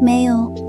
没有。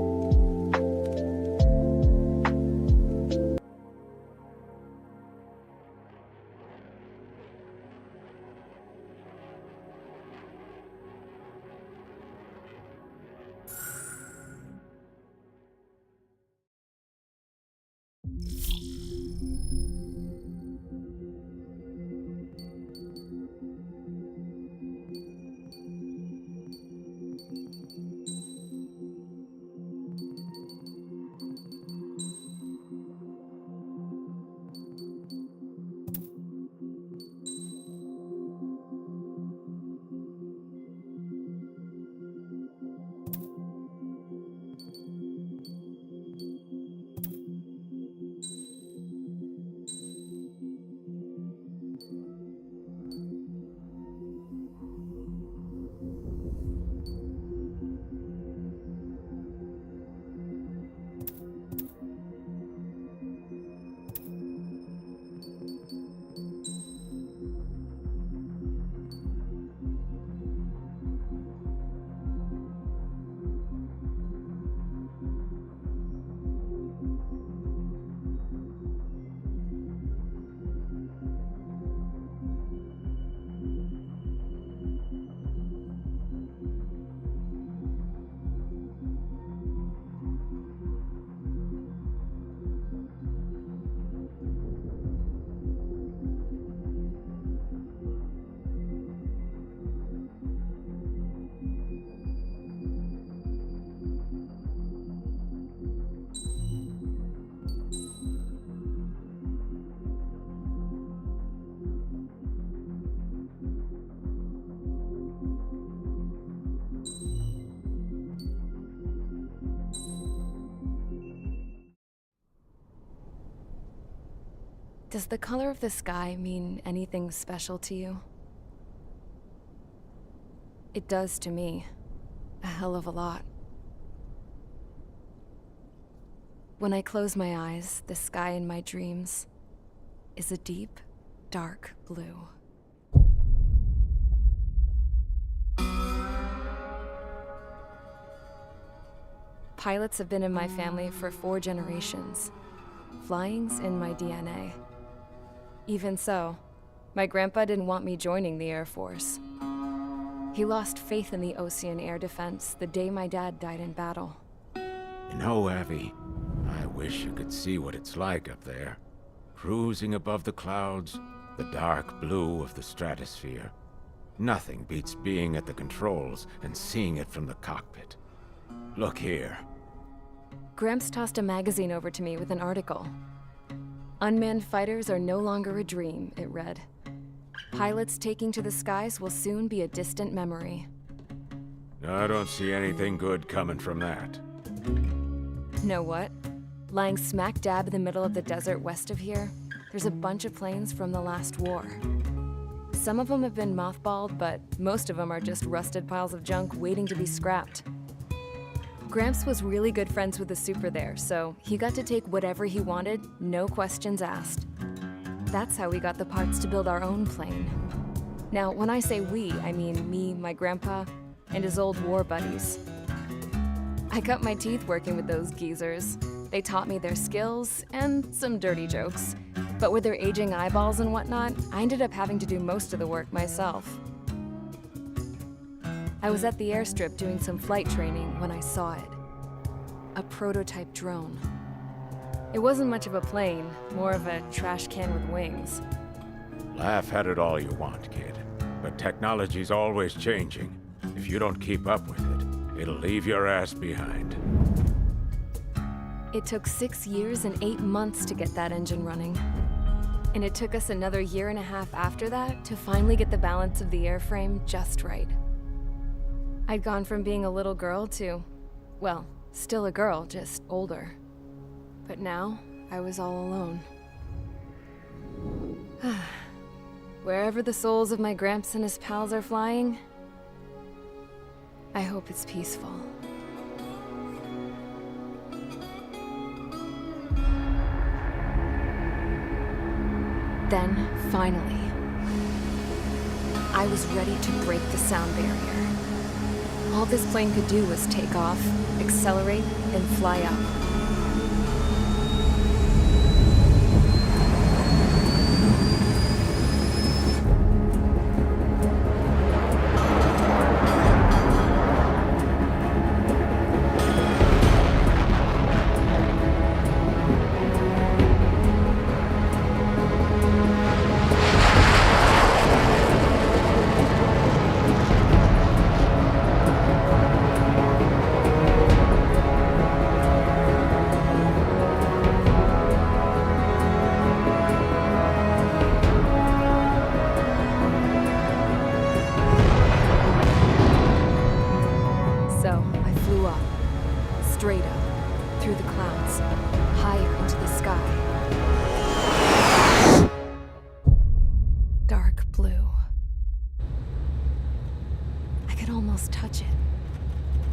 Does the color of the sky mean anything special to you? It does to me. A hell of a lot. When I close my eyes, the sky in my dreams is a deep, dark blue. Pilots have been in my family for 4 generations. Flying's in my DNA. Even so, my grandpa didn't want me joining the Air Force. He lost faith in the Ocean Air Defense the day my dad died in battle. You know, Abby, I wish you could see what it's like up there. Cruising above the clouds, the dark blue of the stratosphere. Nothing beats being at the controls and seeing it from the cockpit. Look here. Gramps tossed a magazine over to me with an article. Unmanned fighters are no longer a dream, it read. Pilots taking to the skies will soon be a distant memory. I don't see anything good coming from that. Know what? Lying smack dab in the middle of the desert west of here, there's a bunch of planes from the last war. Some of them have been mothballed, but most of them are just rusted piles of junk waiting to be scrapped. Gramps was really good friends with the super there, so he got to take whatever he wanted, no questions asked. That's how we got the parts to build our own plane. Now, when I say we, I mean me, my grandpa, and his old war buddies. I cut my teeth working with those geezers. They taught me their skills and some dirty jokes. But with their aging eyeballs and whatnot, I ended up having to do most of the work myself. I was at the airstrip doing some flight training when I saw it. A prototype drone. It wasn't much of a plane, more of a trash can with wings. Laugh at it all you want, kid. But technology's always changing. If you don't keep up with it, it'll leave your ass behind. It took 6 years and 8 months to get that engine running. And it took us another 1.5 years after that to finally get the balance of the airframe just right. I'd gone from being a little girl to, well, still a girl, just older. But now, I was all alone. Wherever the souls of my Gramps and his pals are flying, I hope it's peaceful. Then, finally, I was ready to break the sound barrier. All All this plane could do was take off, accelerate, and fly up. So, I flew up. Straight up. Through the clouds. Higher into the sky. Dark blue. I could almost touch it.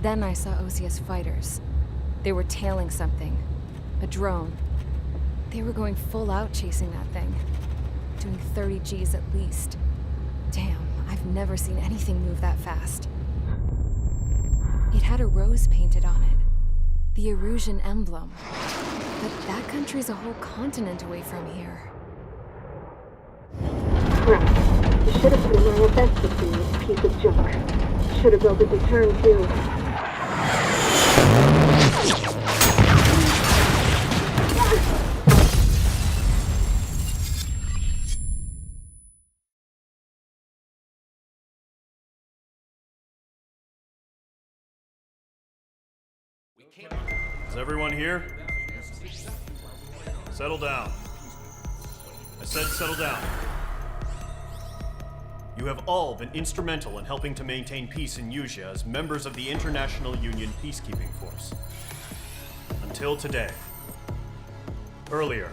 Then I saw Osia's fighters. They were tailing something. A drone. They were going full out chasing that thing. Doing 30 Gs at least. Damn, I've never seen anything move that fast. It had a rose painted on it. The Erusian emblem. But that country's a whole continent away from here. Crap. You should have put in my investment in this piece of junk. Should have built a return too. Is everyone here? Settle down. I said settle down. You have all been instrumental in helping to maintain peace in Usea as members of the International Union Peacekeeping Force. Until today. Earlier,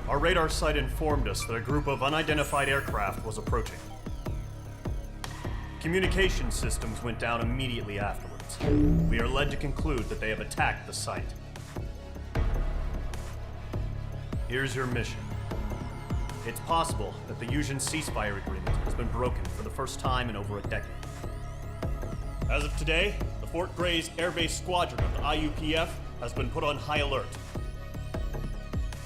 our radar site informed us that a group of unidentified aircraft was approaching. Communication systems went down immediately afterwards. We are led to conclude that they have attacked the site. Here's your mission. It's possible that the Usian ceasefire agreement has been broken for the first time in over a decade. As of today, the Fort Gray's Air Base Squadron of the IUPF has been put on high alert.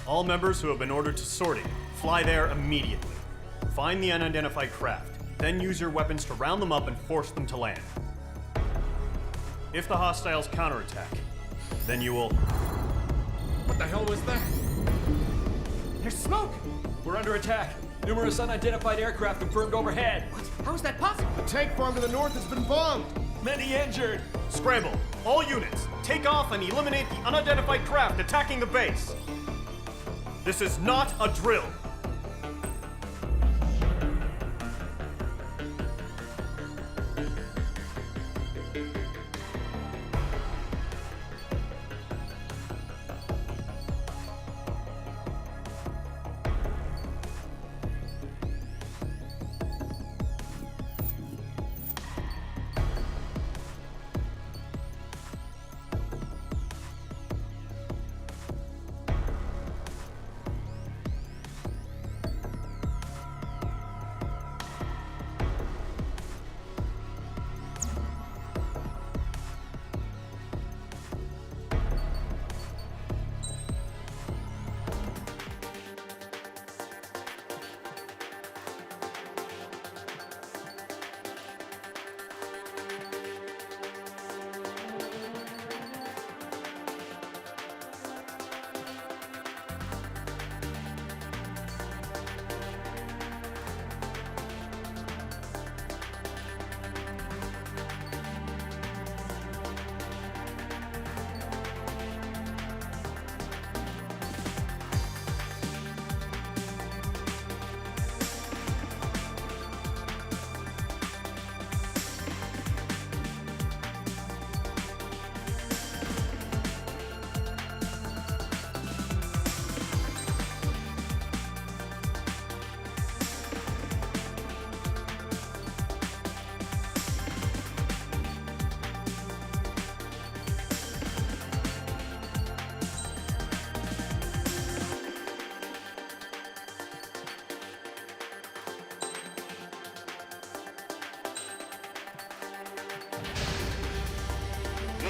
All members who have been ordered to sortie, fly there immediately. Find the unidentified craft, then use your weapons to round them up and force them to land. If the hostiles counterattack, then you will... What the hell was that? There's smoke! We're under attack. Numerous unidentified aircraft confirmed overhead. What? How is that possible? The tank farm to the north has been bombed! Many injured. Scramble! All units, take off and eliminate the unidentified craft attacking the base! This is not a drill!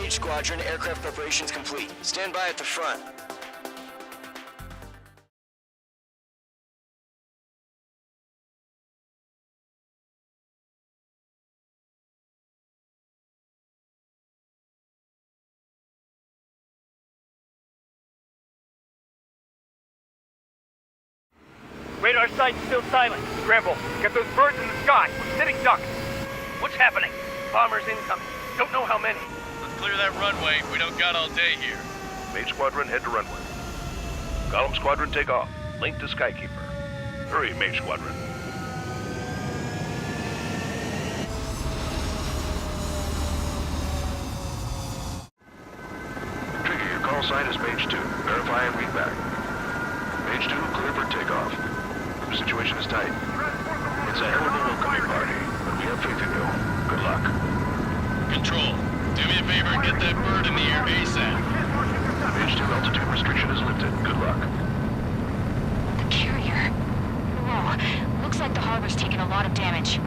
Mage Squadron, aircraft preparations complete. Stand by at the front. Radar site's still silent. Scramble. Get those birds in the sky. We're sitting ducks. What's happening? Bombers incoming. Don't know how many. Let's clear that runway. We don't got all day here. Mage Squadron, head to runway. Column Squadron, take off. Link to Skykeeper. Hurry, Mage Squadron. Trigger, your call sign is Mage 2. Verify and read back. Mage 2, clear for takeoff. The situation is tight. It's a hell of a welcoming party, but we have faith in you. Good luck. Control, do me a favor and get that bird in the air ASAP. Mage 2, altitude restriction is lifted. Good luck. The carrier. Whoa, looks like the harbor's taken a lot of damage.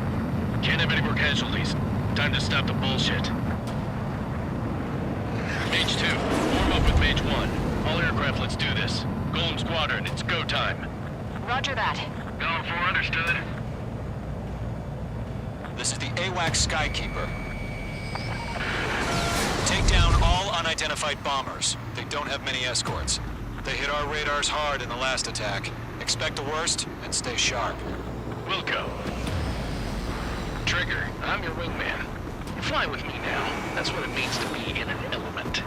Can't have any more casualties. Time to stop the bullshit. Mage 2, form up with Mage 1. All aircraft, let's do this. Golem Squadron, it's go time. Roger that. Going for understood. This is the AWAC Skykeeper. Take down all unidentified bombers. They don't have many escorts. They hit our radars hard in the last attack. Expect the worst and stay sharp. Wilco. Trigger, I'm your wingman. Fly with me now. That's what it means to be in an element.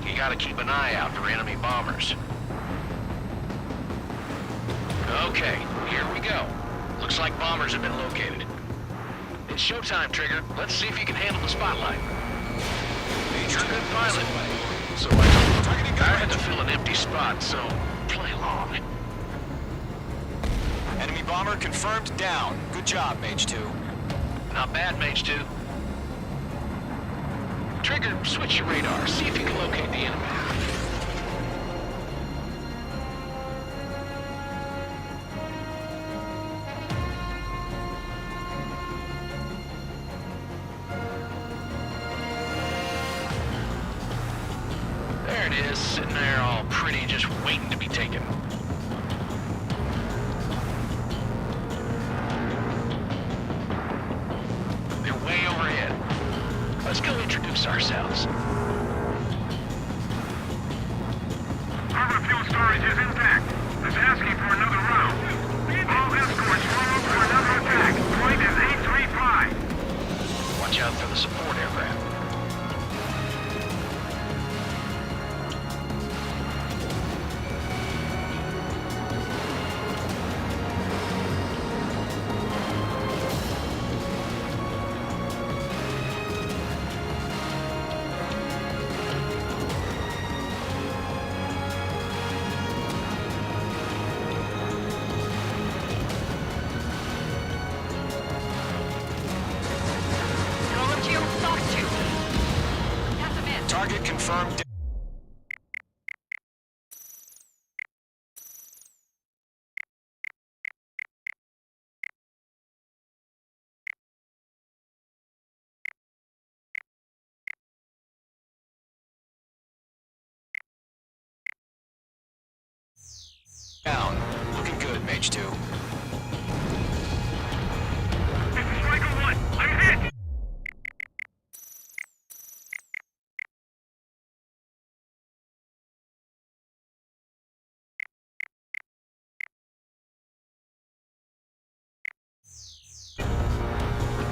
You gotta keep an eye out for enemy bombers. Okay, here we go. Looks like bombers have been located. It's showtime, Trigger. Let's see if you can handle the spotlight. You're a good pilot, so I had to fill an empty spot, so play along. Enemy bomber confirmed down. Good job, Mage 2. Not bad, Mage 2. Trigger, switch your radar. See if you can locate the enemy. There it is, sitting there all pretty, just waiting to be taken. They're way overhead. Let's go introduce ourselves. Harbor fuel storage is intact. It's asking for another round. All escorts form up for another attack. Point is 835. Watch out for the support aircraft. Target confirmed. Down. Looking good, Mage 2. Striker 1, I'm hit!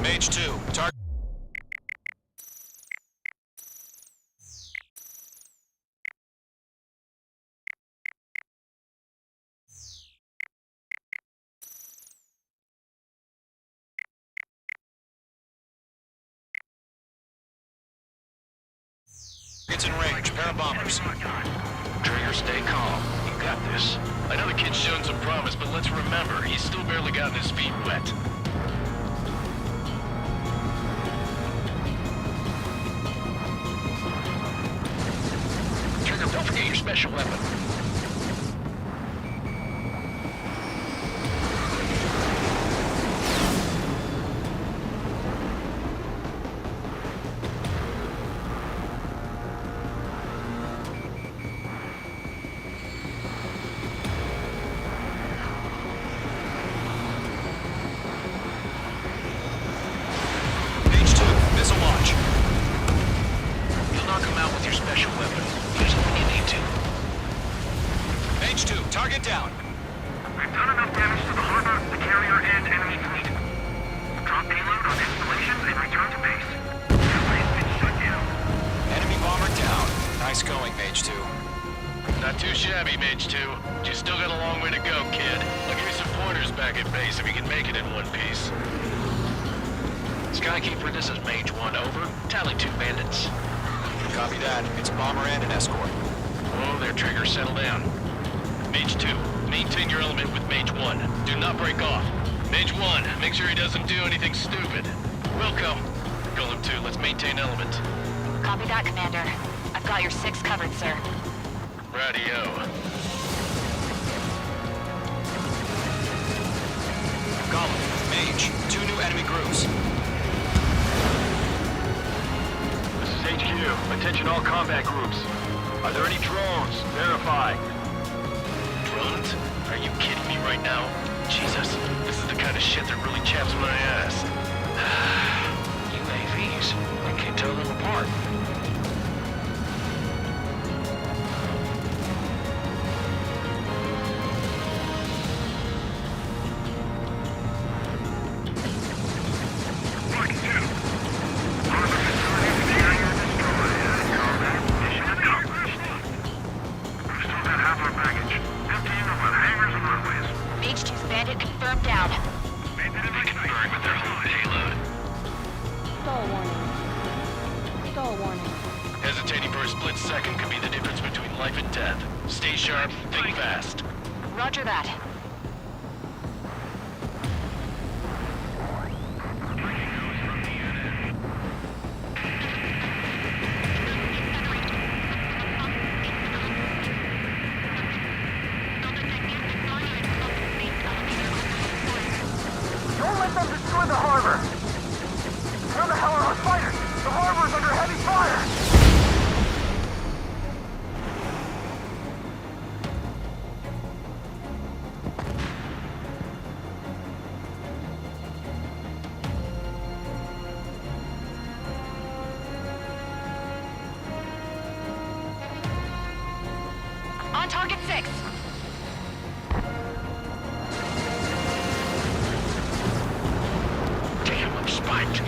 Mage 2. Target. It's in range. Pair of bombers. Trigger, stay calm. You got this. I know the kid's shown some promise, but let's remember, he's still barely gotten his feet wet. Trigger, don't forget your special weapon. down. We've done enough damage to the harbor, the carrier, and enemy fleet. Drop payload on installations and return to base. Airplane's been shut down. Enemy bomber down. Nice going, Mage 2. Not too shabby, Mage 2. You still got a long way to go, kid. I'll give you some pointers back at base if you can make it in one piece. Skykeeper, this is Mage 1, over. Tally 2 bandits. Copy that. It's bomber and an escort. Oh, their triggers, settle down. Mage 2, maintain your element with Mage 1. Do not break off. Mage 1, make sure he doesn't do anything stupid. Welcome. Golem 2, let's maintain element. Copy that, Commander. I've got your 6 covered, sir. Radio. Golem, Mage, 2 new enemy groups. This is HQ. Attention all combat groups. Are there any drones? Verify. Drones? Are you kidding me right now? Jesus, this is the kind of shit that really chaps my ass. UAVs, I can't tell them apart. Mage 2's bandit confirmed down. They confirmed with their whole payload. Stall warning. Stall warning. Hesitating for a split second could be the difference between life and death. Stay sharp, think fast. Roger that. Don't let them destroy the harbor! Where the hell are our fighters? The harbor's under heavy fire! On target 6. Damn, I'm spiked.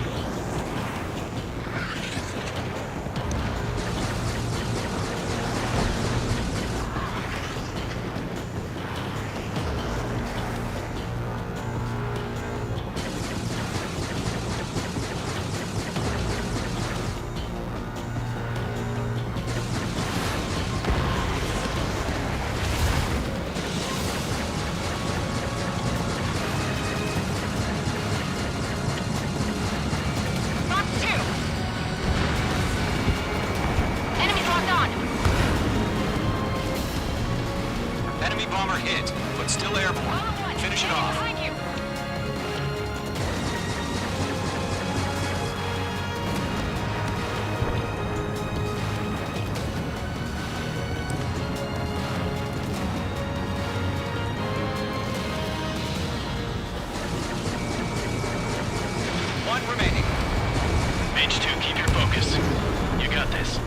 Box 2. Enemies locked on. Enemy bomber hit, but still airborne. Finish it off. Behind you. One remaining. Mage 2, keep your focus. You got this.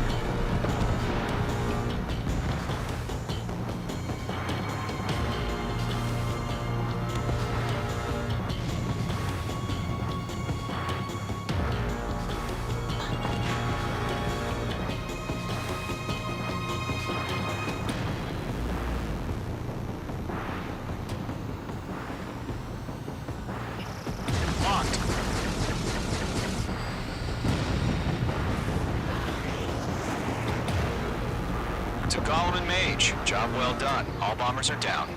Locked. To Golem and Mage, job well done. All bombers are down.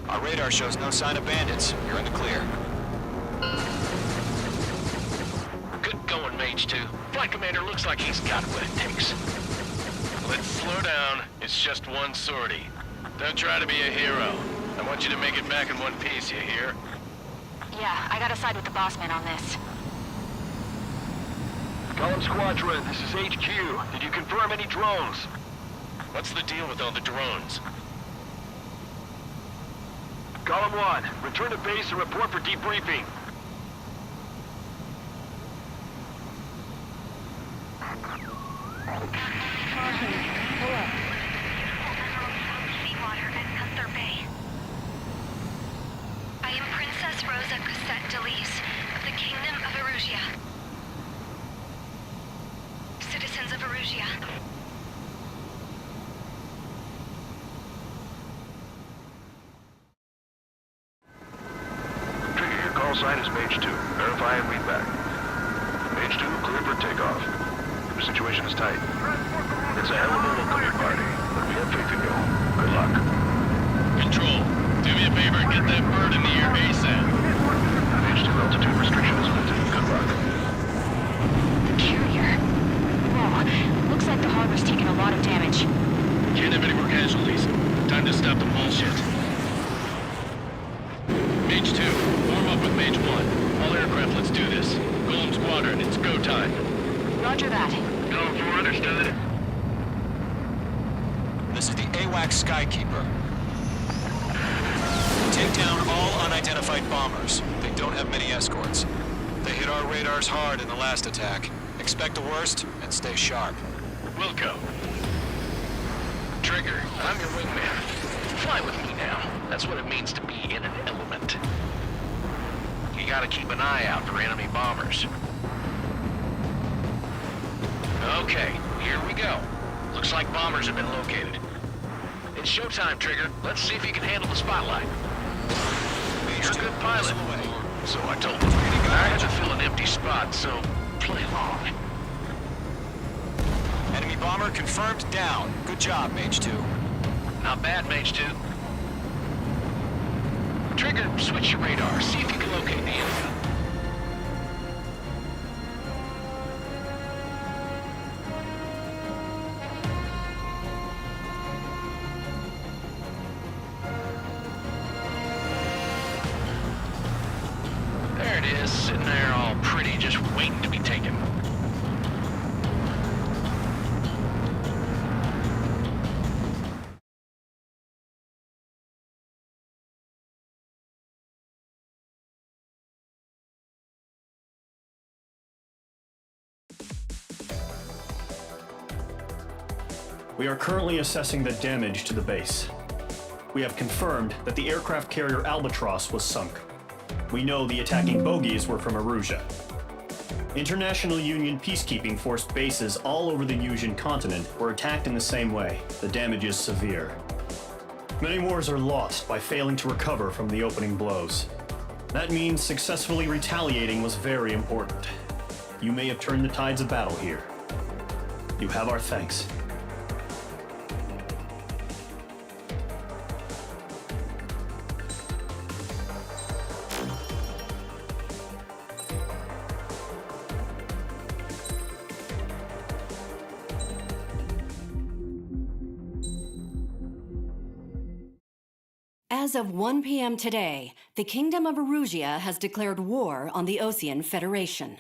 Our radar shows no sign of bandits. You're in the clear. Good going, Mage 2. Flight Commander looks like he's got what it takes. Let's slow down. It's just one sortie. Don't try to be a hero. I want you to make it back in one piece, you hear? Yeah, I gotta side with the boss man on this. Golem Squadron, this is HQ. Did you confirm any drones? What's the deal with all the drones? Golem 1, return to base and report for debriefing. Seawater at Custer Bay. Delise, the Kingdom of Erusia. Citizens of Erusia. Trigger, your call sign is Mage 2. Verify and read back. Mage 2, clear for takeoff. Your situation is tight. It's a hell of a welcoming party, but we have faith in you. Good luck. Control, do me a favor and get that bird in the air ASAP. Mage 2, altitude restriction is lifted. Good luck. Carrier. Whoa, looks like the harbor's taken a lot of damage. Can't have any more casualties. Time to stop the bullshit. Mage 2, warm up with Mage 1. All aircraft, let's do this. Golem Squadron, it's go time. Roger that. Go for understood. This is the AWACS Skykeeper. Take down all unidentified bombers. They don't have many escorts. They hit our radars hard in the last attack. Expect the worst and stay sharp. Wilco. Trigger, I'm your wingman. Fly with me now. That's what it means to be in an element. You gotta keep an eye out for enemy bombers. Okay, here we go. Looks like bombers have been located. It's showtime, Trigger. Let's see if you can handle the spotlight. You're a good pilot. So I told him. I had to fill an empty spot, so play along. Enemy bomber confirmed down. Good job, Mage 2. Not bad, Mage 2. Trigger, switch your radar. See if you can locate the enemy. There it is, sitting there all pretty, just waiting to be taken. We are currently assessing the damage to the base. We have confirmed that the aircraft carrier Albatross was sunk. We know the attacking bogies were from Erusia. International Union peacekeeping force bases all over the Yusian continent were attacked in the same way. The damage is severe. Many wars are lost by failing to recover from the opening blows. That means successfully retaliating was very important. You may have turned the tides of battle here. You have our thanks. As of 1 p.m. today, the Kingdom of Erusia has declared war on the Osean Federation.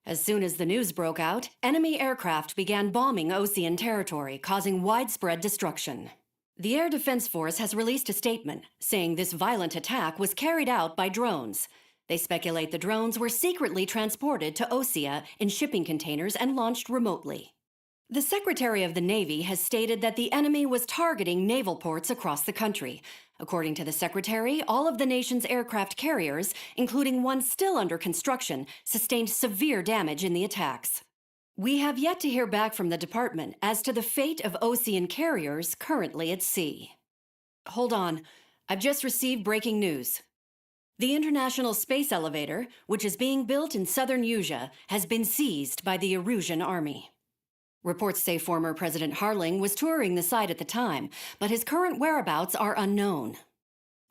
As soon as the news broke out, enemy aircraft began bombing Osean territory, causing widespread destruction. The Air Defense Force has released a statement saying this violent attack was carried out by drones. They speculate the drones were secretly transported to Osea in shipping containers and launched remotely. The Secretary of the Navy has stated that the enemy was targeting naval ports across the country. According to the Secretary, all of the nation's aircraft carriers, including one still under construction, sustained severe damage in the attacks. We have yet to hear back from the department as to the fate of Osean carriers currently at sea. Hold on, I've just received breaking news. The International Space Elevator, which is being built in southern Yusia, has been seized by the Erusian army. Reports say former President Harling was touring the site at the time, but his current whereabouts are unknown.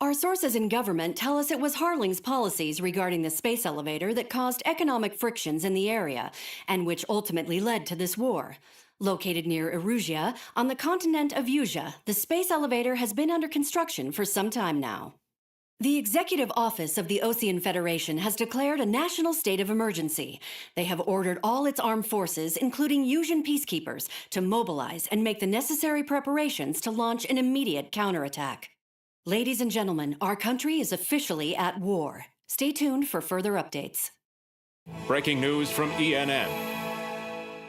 Our sources in government tell us it was Harling's policies regarding the space elevator that caused economic frictions in the area, and which ultimately led to this war. Located near Erusia, on the continent of Yusia, the space elevator has been under construction for some time now. The Executive Office of the Osean Federation has declared a national state of emergency. They have ordered all its armed forces, including Yusian peacekeepers, to mobilize and make the necessary preparations to launch an immediate counterattack. Ladies and gentlemen, our country is officially at war. Stay tuned for further updates. Breaking news from ENN.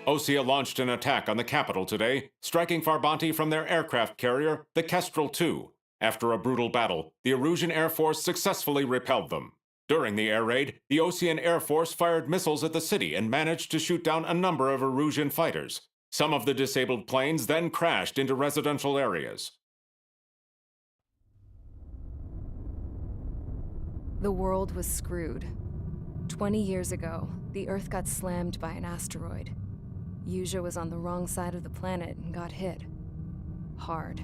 Osea launched an attack on the capital today, striking Farbanti from their aircraft carrier, the Kestrel II. After a brutal battle, the Erusian Air Force successfully repelled them. During the air raid, the Osean Air Force fired missiles at the city and managed to shoot down a number of Erusian fighters. Some of the disabled planes then crashed into residential areas. The world was screwed. 20 years ago, the Earth got slammed by an asteroid. Usha was on the wrong side of the planet and got hit. Hard.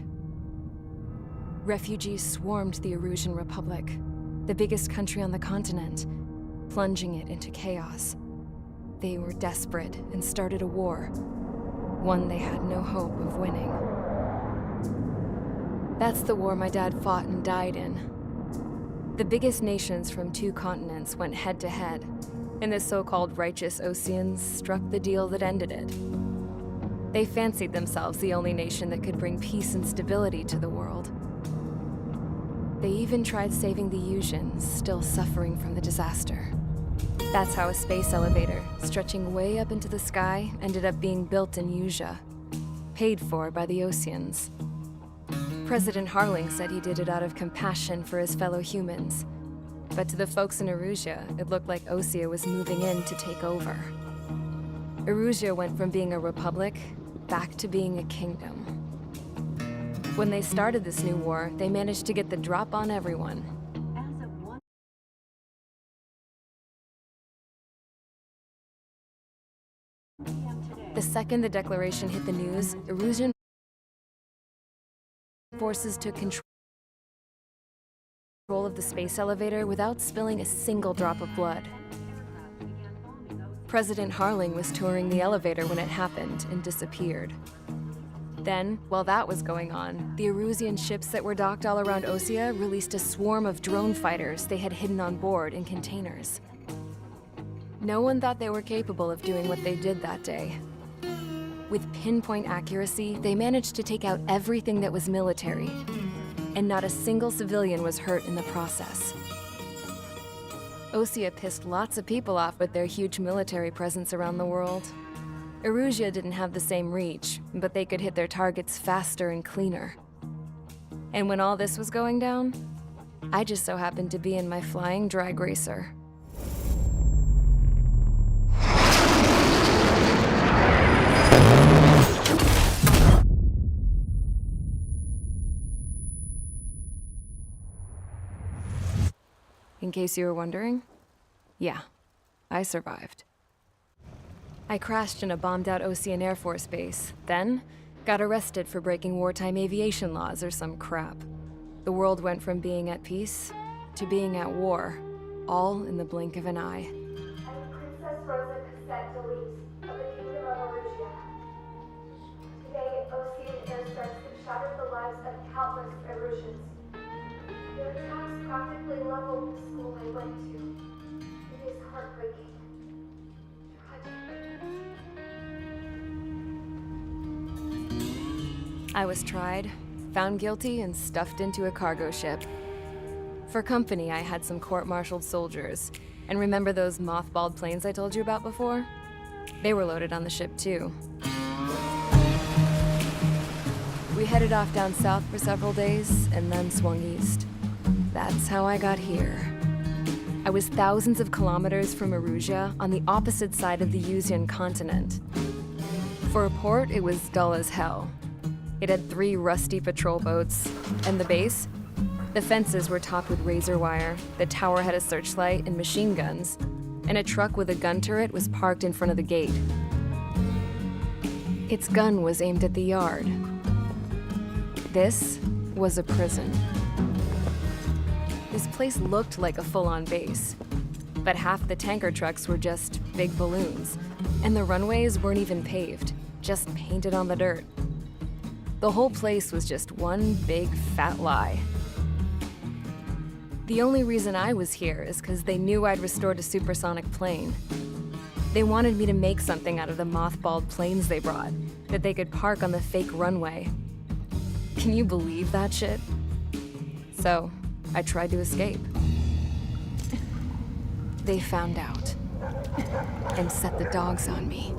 Refugees swarmed the Erusian Republic, the biggest country on the continent, plunging it into chaos. They were desperate and started a war, one they had no hope of winning. That's the war my dad fought and died in. The biggest nations from 2 continents went head-to-head, and the so-called righteous Oseans struck the deal that ended it. They fancied themselves the only nation that could bring peace and stability to the world. They even tried saving the Usians, still suffering from the disaster. That's how a space elevator, stretching way up into the sky, ended up being built in Usha, paid for by the Oseans. President Harling said he did it out of compassion for his fellow humans. But to the folks in Erusia, it looked like Osea was moving in to take over. Erusia went from being a republic back to being a kingdom. When they started this new war, they managed to get the drop on everyone. The second the declaration hit the news, Erusian forces took control of the space elevator without spilling a single drop of blood. President Harling was touring the elevator when it happened and disappeared. Then, while that was going on, the Erusian ships that were docked all around Osea released a swarm of drone fighters they had hidden on board in containers. No one thought they were capable of doing what they did that day. With pinpoint accuracy, they managed to take out everything that was military, and not a single civilian was hurt in the process. Osea pissed lots of people off with their huge military presence around the world. Erusia didn't have the same reach, but they could hit their targets faster and cleaner. And when all this was going down, I just so happened to be in my flying drag racer. In case you were wondering, yeah, I survived. I crashed in a bombed-out Osean Air Force base, then got arrested for breaking wartime aviation laws or some crap. The world went from being at peace to being at war, all in the blink of an eye. I'm Princess Rosa Cassette-Delise of the Kingdom of Erusia. Today, Osean airstrikes have shattered the lives of countless Erusians. Their attacks practically leveled the school I went to. It is heartbreaking. I was tried, found guilty, and stuffed into a cargo ship. For company, I had some court-martialed soldiers. And remember those mothballed planes I told you about before? They were loaded on the ship, too. We headed off down south for several days, and then swung east. That's how I got here. I was thousands of kilometers from Erusia, on the opposite side of the Usian continent. For a port, it was dull as hell. It had 3 rusty patrol boats, and the base? The fences were topped with razor wire, the tower had a searchlight and machine guns, and a truck with a gun turret was parked in front of the gate. Its gun was aimed at the yard. This was a prison. This place looked like a full-on base, but half the tanker trucks were just big balloons, and the runways weren't even paved, just painted on the dirt. The whole place was just one big fat lie. The only reason I was here is because they knew I'd restored a supersonic plane. They wanted me to make something out of the mothballed planes they brought, that they could park on the fake runway. Can you believe that shit? So, I tried to escape. They found out, and set the dogs on me.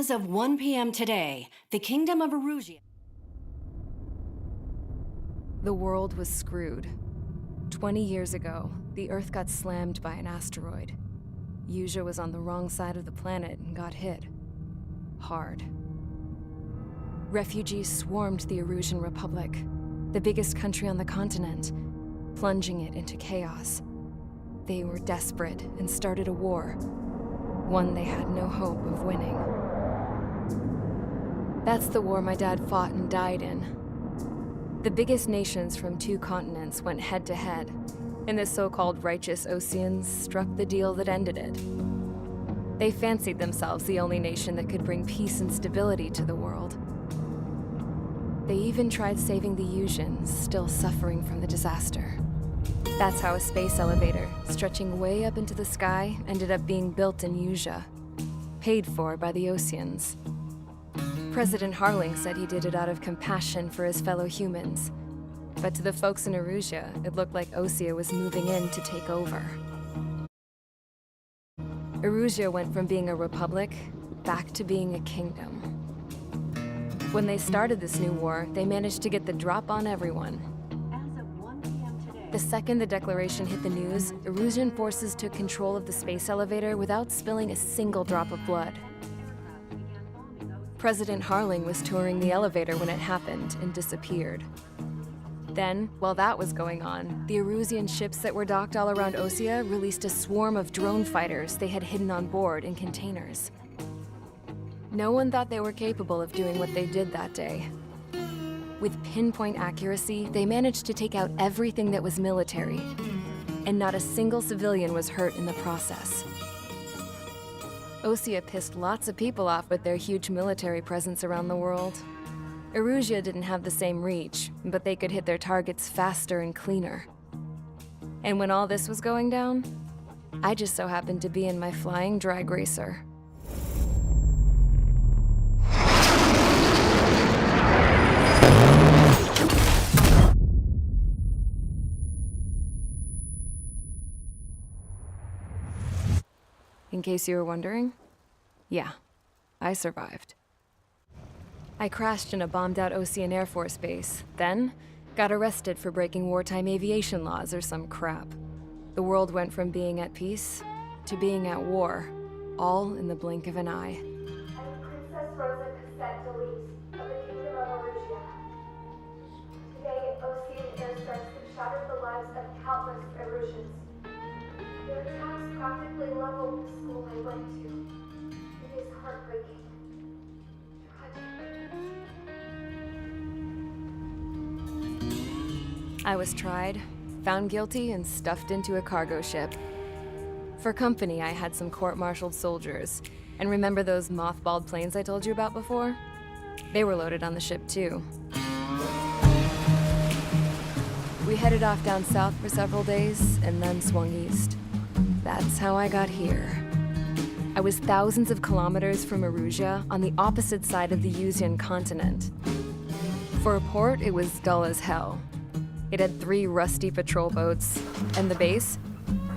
As of 1 p.m. today, the Kingdom of Erusia... The world was screwed. 20 years ago, the Earth got slammed by an asteroid. Usia was on the wrong side of the planet and got hit. Hard. Refugees swarmed the Erusian Republic, the biggest country on the continent, plunging it into chaos. They were desperate and started a war, one they had no hope of winning. That's the war my dad fought and died in. The biggest nations from 2 continents went head-to-head, and the so-called righteous Oseans struck the deal that ended it. They fancied themselves the only nation that could bring peace and stability to the world. They even tried saving the Usians, still suffering from the disaster. That's how a space elevator, stretching way up into the sky, ended up being built in Usia, paid for by the Oseans. President Harling said he did it out of compassion for his fellow humans. But to the folks in Erusia, it looked like Osea was moving in to take over. Erusia went from being a republic back to being a kingdom. When they started this new war, they managed to get the drop on everyone. As of 1 p.m. today... The second the declaration hit the news, Erusian forces took control of the space elevator without spilling a single drop of blood. President Harling was touring the elevator when it happened and disappeared. Then, while that was going on, the Erusian ships that were docked all around Osea released a swarm of drone fighters they had hidden on board in containers. No one thought they were capable of doing what they did that day. With pinpoint accuracy, they managed to take out everything that was military, and not a single civilian was hurt in the process. Osea pissed lots of people off with their huge military presence around the world. Erusia didn't have the same reach, but they could hit their targets faster and cleaner. And when all this was going down, I just so happened to be in my flying drag racer. In case you were wondering, yeah, I survived. I crashed in a bombed-out Osean Air Force base, then got arrested for breaking wartime aviation laws or some crap. The world went from being at peace to being at war, all in the blink of an eye. I'm Princess Rosa Cassette Delete of the Kingdom of Erusia. Today, Osean airstrikes have shattered the lives of countless Erusians. Their attacks practically leveled the school I went to. It is heartbreaking. Tragic. I was tried, found guilty, and stuffed into a cargo ship. For company, I had some court-martialed soldiers. And remember those mothballed planes I told you about before? They were loaded on the ship too. We headed off down south for several days, and then swung east. That's how I got here. I was thousands of kilometers from Erusia, on the opposite side of the Usian continent. For a port, it was dull as hell. It had 3 rusty patrol boats, and the base?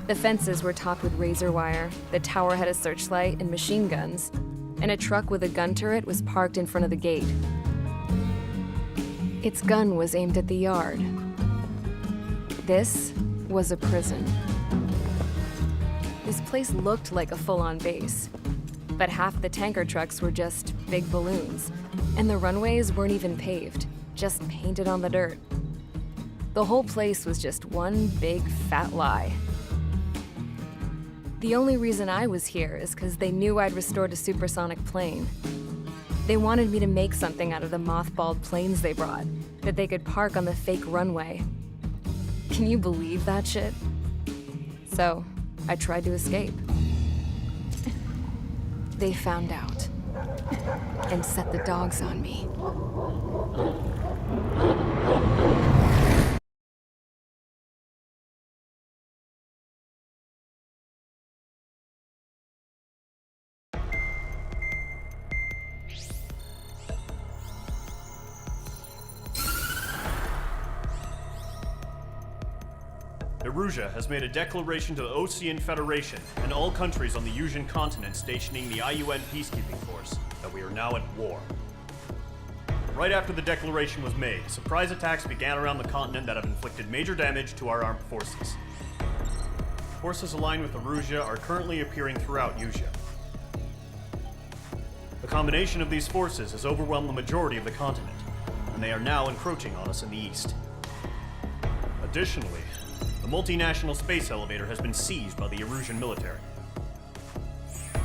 The fences were topped with razor wire, the tower had a searchlight and machine guns, and a truck with a gun turret was parked in front of the gate. Its gun was aimed at the yard. This was a prison. This place looked like a full-on base, but half the tanker trucks were just big balloons, and the runways weren't even paved, just painted on the dirt. The whole place was just one big fat lie. The only reason I was here is because they knew I'd restored a supersonic plane. They wanted me to make something out of the mothballed planes they brought, that they could park on the fake runway. Can you believe that shit? So, I tried to escape. They found out and set the dogs on me. Erusia has made a declaration to the Osean Federation and all countries on the Usian continent stationing the IUN peacekeeping force that we are now at war. Right after the declaration was made, surprise attacks began around the continent that have inflicted major damage to our armed forces. Forces aligned with Erusia are currently appearing throughout Usea. The combination of these forces has overwhelmed the majority of the continent, and they are now encroaching on us in the east. Additionally, the multinational space elevator has been seized by the Erusian military.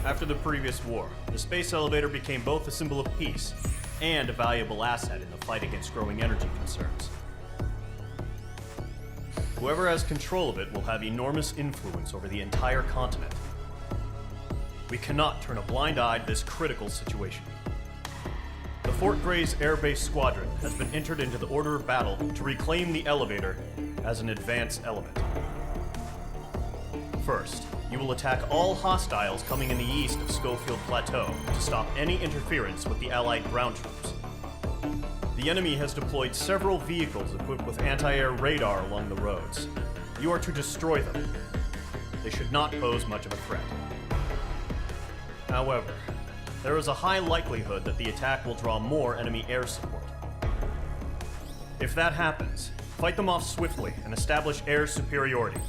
After the previous war, the space elevator became both a symbol of peace and a valuable asset in the fight against growing energy concerns. Whoever has control of it will have enormous influence over the entire continent. We cannot turn a blind eye to this critical situation. The Fort Gray's Air Base Squadron has been entered into the order of battle to reclaim the elevator as an advance element. First, you will attack all hostiles coming in the east of Schofield Plateau to stop any interference with the Allied ground troops. The enemy has deployed several vehicles equipped with anti-air radar along the roads. You are to destroy them. They should not pose much of a threat. However, there is a high likelihood that the attack will draw more enemy air support. If that happens, fight them off swiftly and establish air superiority.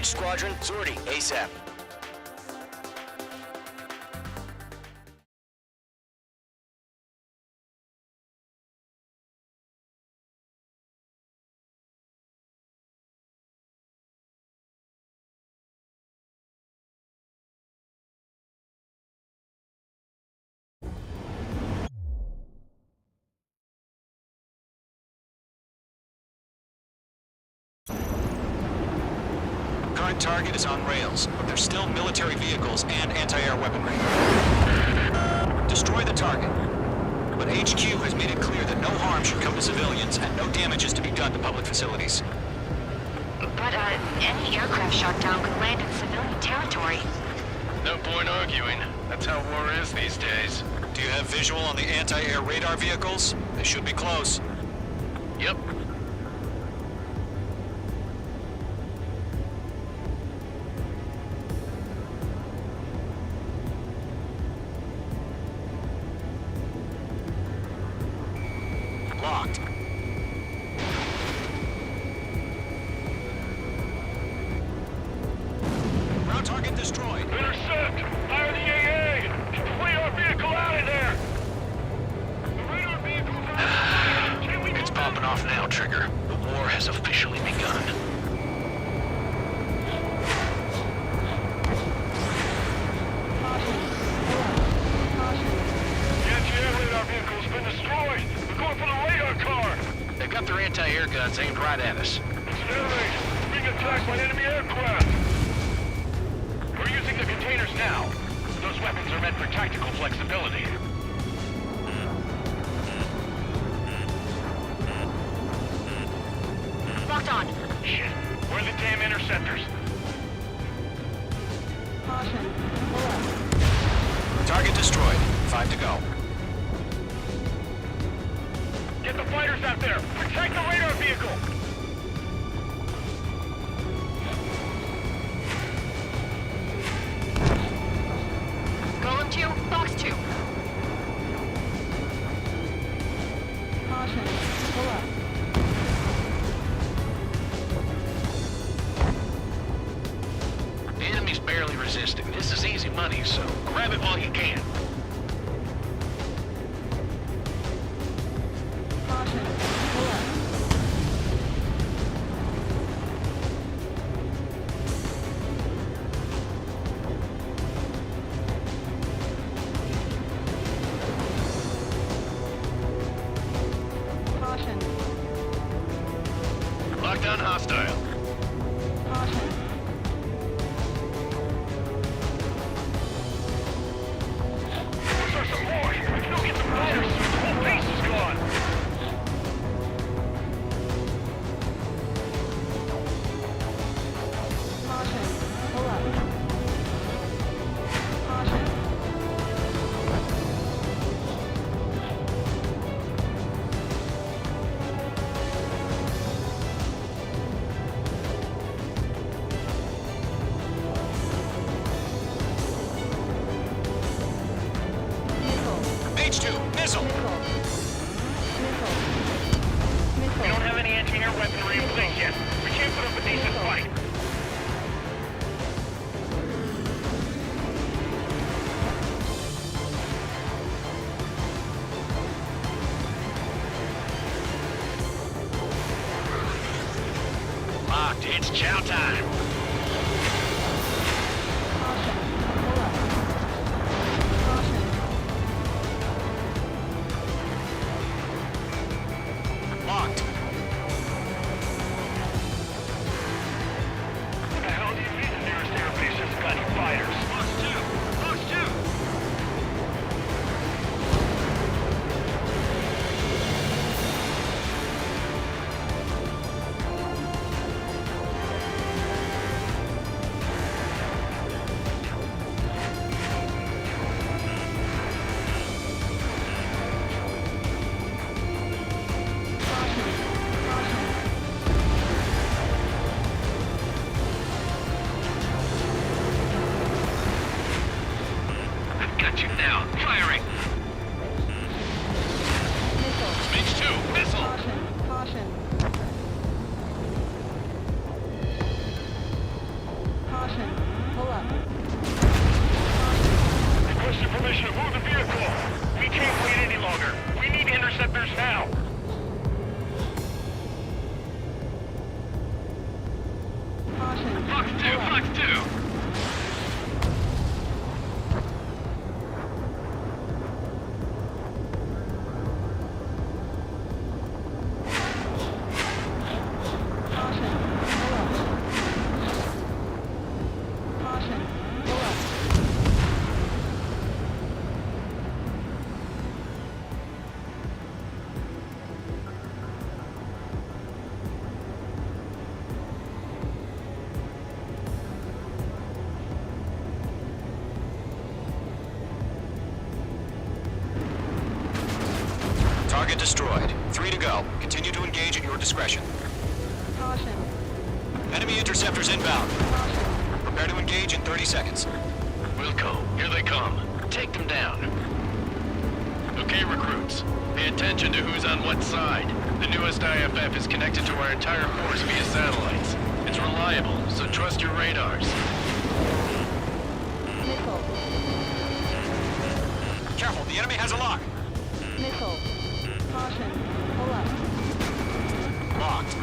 squadron, Zordy, ASAP. Current target is on rails, but there's still military vehicles and anti-air weaponry. Destroy the target. But HQ has made it clear that no harm should come to civilians and no damage is to be done to public facilities. But, any aircraft shot down could land in civilian territory. No point arguing. That's how war is these days. Do you have visual on the anti-air radar vehicles? They should be close. Yep. Locked. Ground target destroyed. Intercept! Fire the AA! Radar vehicle out of there! The radar vehicle's out! Can we It's popping off now, Trigger. The war has officially begun. The anti-air radar vehicle's been destroyed! We're going for the radar car! They've got their anti-air guns aimed right at us. It's an air raid! We're being attacked by enemy aircraft! We're using the containers now. Those weapons are meant for tactical flexibility. Locked on. Shit. Where are the damn interceptors? Target destroyed. 5 to go. Get the fighters out there! Protect the radar vehicle! Golem 2, Box 2. The enemy's barely resisting. This is easy money, so grab it while you can. Lockdown hostile. Where's our support? We can go get the fighters! The whole base is gone! H2, missile! We don't have any anti-air weaponry in place yet. We can't put up a decent fight. Locked. It's chow time. Locked. What the hell do you mean the nearest airbase hasn't got any fighters? Box 2! Box 2! Target destroyed. 3 to go. Continue to engage at your discretion. Caution. Enemy interceptors inbound. Prepare to engage in 30 seconds. Wilco, here they come. Take them down. Okay, recruits. Pay attention to who's on what side. The newest IFF is connected to our entire force via satellites. It's reliable, so trust your radars. Missile. Careful, the enemy has a lock. Missile. Caution. Pull up. Locked.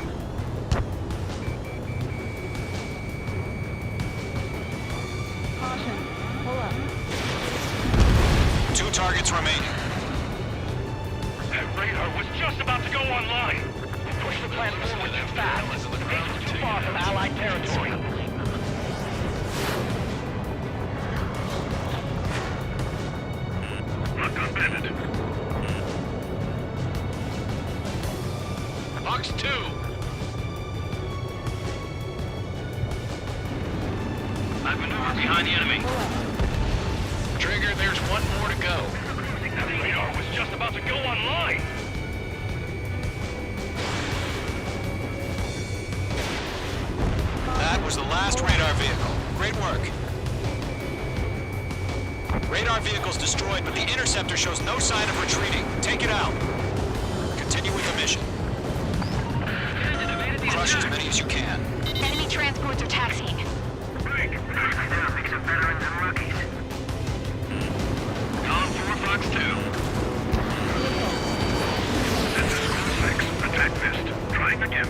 Caution. Pull up. 2 targets remaining. That radar was just about to go online. Push the plan forward too fast. The base is too far from Allied territory. Lock unbended. Box 2. I've maneuvered behind the enemy. Trigger, there's one more to go. That radar was just about to go online. That was the last radar vehicle. Great work. Radar vehicle's destroyed, but the interceptor shows no sign of retreating. Take it out. Continue with the mission. Crush as many as you can. Enemy transports are taxiing. Break. Now mix of veterans and rookies. Tom 4, Fox 2. This is School 6. Attack missed. Trying again.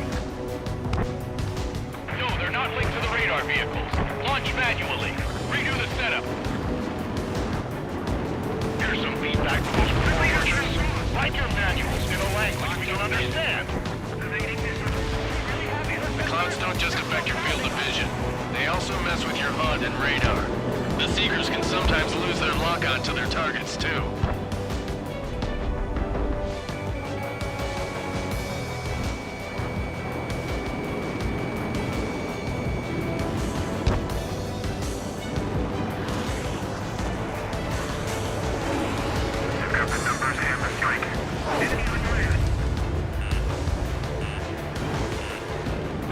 No, they're not linked to the radar vehicles. Launch manually. Redo the setup. Here's some feedback from those performers. Write your manuals in a language we don't understand. The clouds don't just affect your field of vision. They also mess with your HUD and radar. The Seekers can sometimes lose their lock-on to their targets, too. I've got the numbers and the strike. Enemy on your head.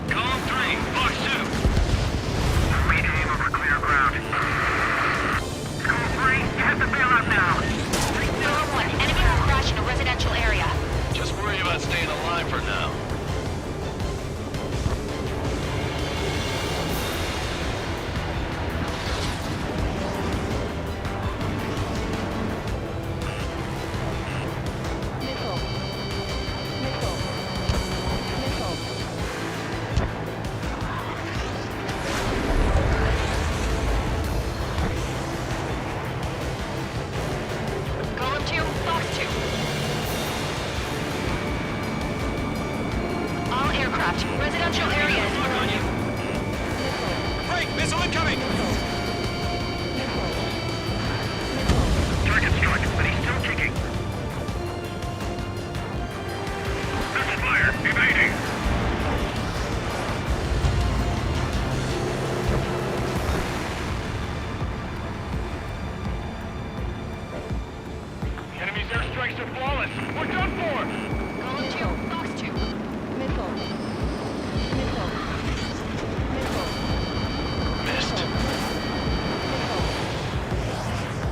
Column 3, Fox 2. Wait aim over clear ground. School 3, you have to bail out now. Zero 1, enemy will crash in a residential area. Just worry about staying alive for now. Missile. Missile. Missile. Column 2, Fox 2. All aircraft, residential area is below you. Break! Missile incoming! Target struck, but he's still kicking. Missile fire, evading. The enemy's airstrikes are flawless. We're done for. Column 2, Fox 2. Missile. Missile. Missile. Missed.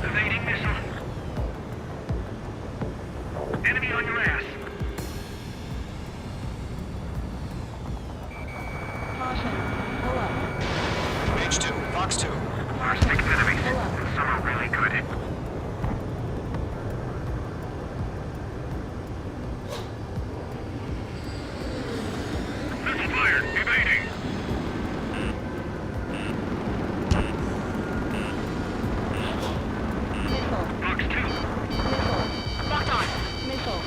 Evading missile. Enemy on your ass. Caution. Pull up. Page 2, Fox 2. Our 6 enemies. Some are really good. Missile fire, evading. Missile. Fox 2. Missile. Locked on. Missile.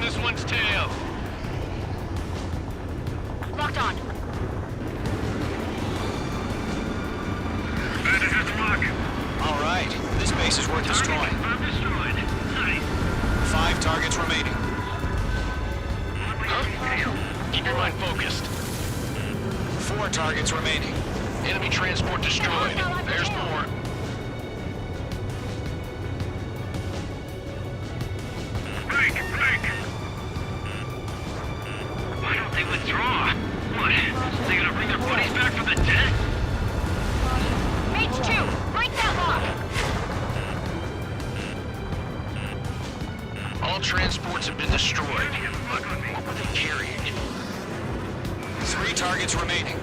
this one's tail. Locked on. Bandit has a lock. All right, this base is worth destroying. I'm destroyed. Nice. 5 targets remaining. Huh? Keep your mind focused. 4 targets remaining. Enemy transport destroyed. There's more. Break! Why don't they withdraw? What? They gonna bring their buddies back from the dead? Mage 2, break that lock! All transports have been destroyed. What were they carrying? 3 targets remaining.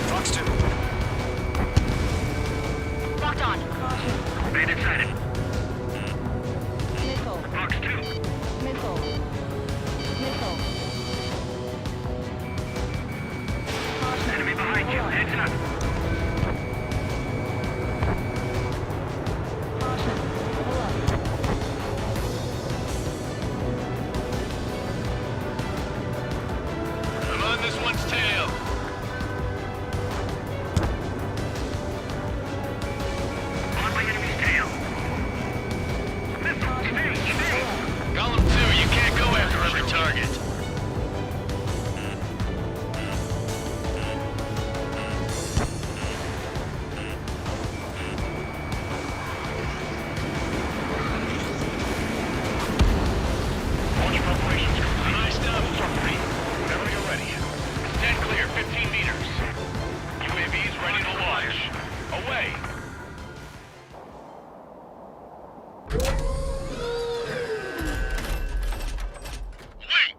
Fox 2. Locked on. Bandit sighted. Fox 2. Enemy behind you. Heads up. I'm on this one's tail. On my enemy's tail. Missile. Evade. Golem 2, you can't go after every target. Launch preparations complete. Nice down. Three. Whenever you're ready. Stand clear, 15 meters. UAVs ready to launch. Away. Wait!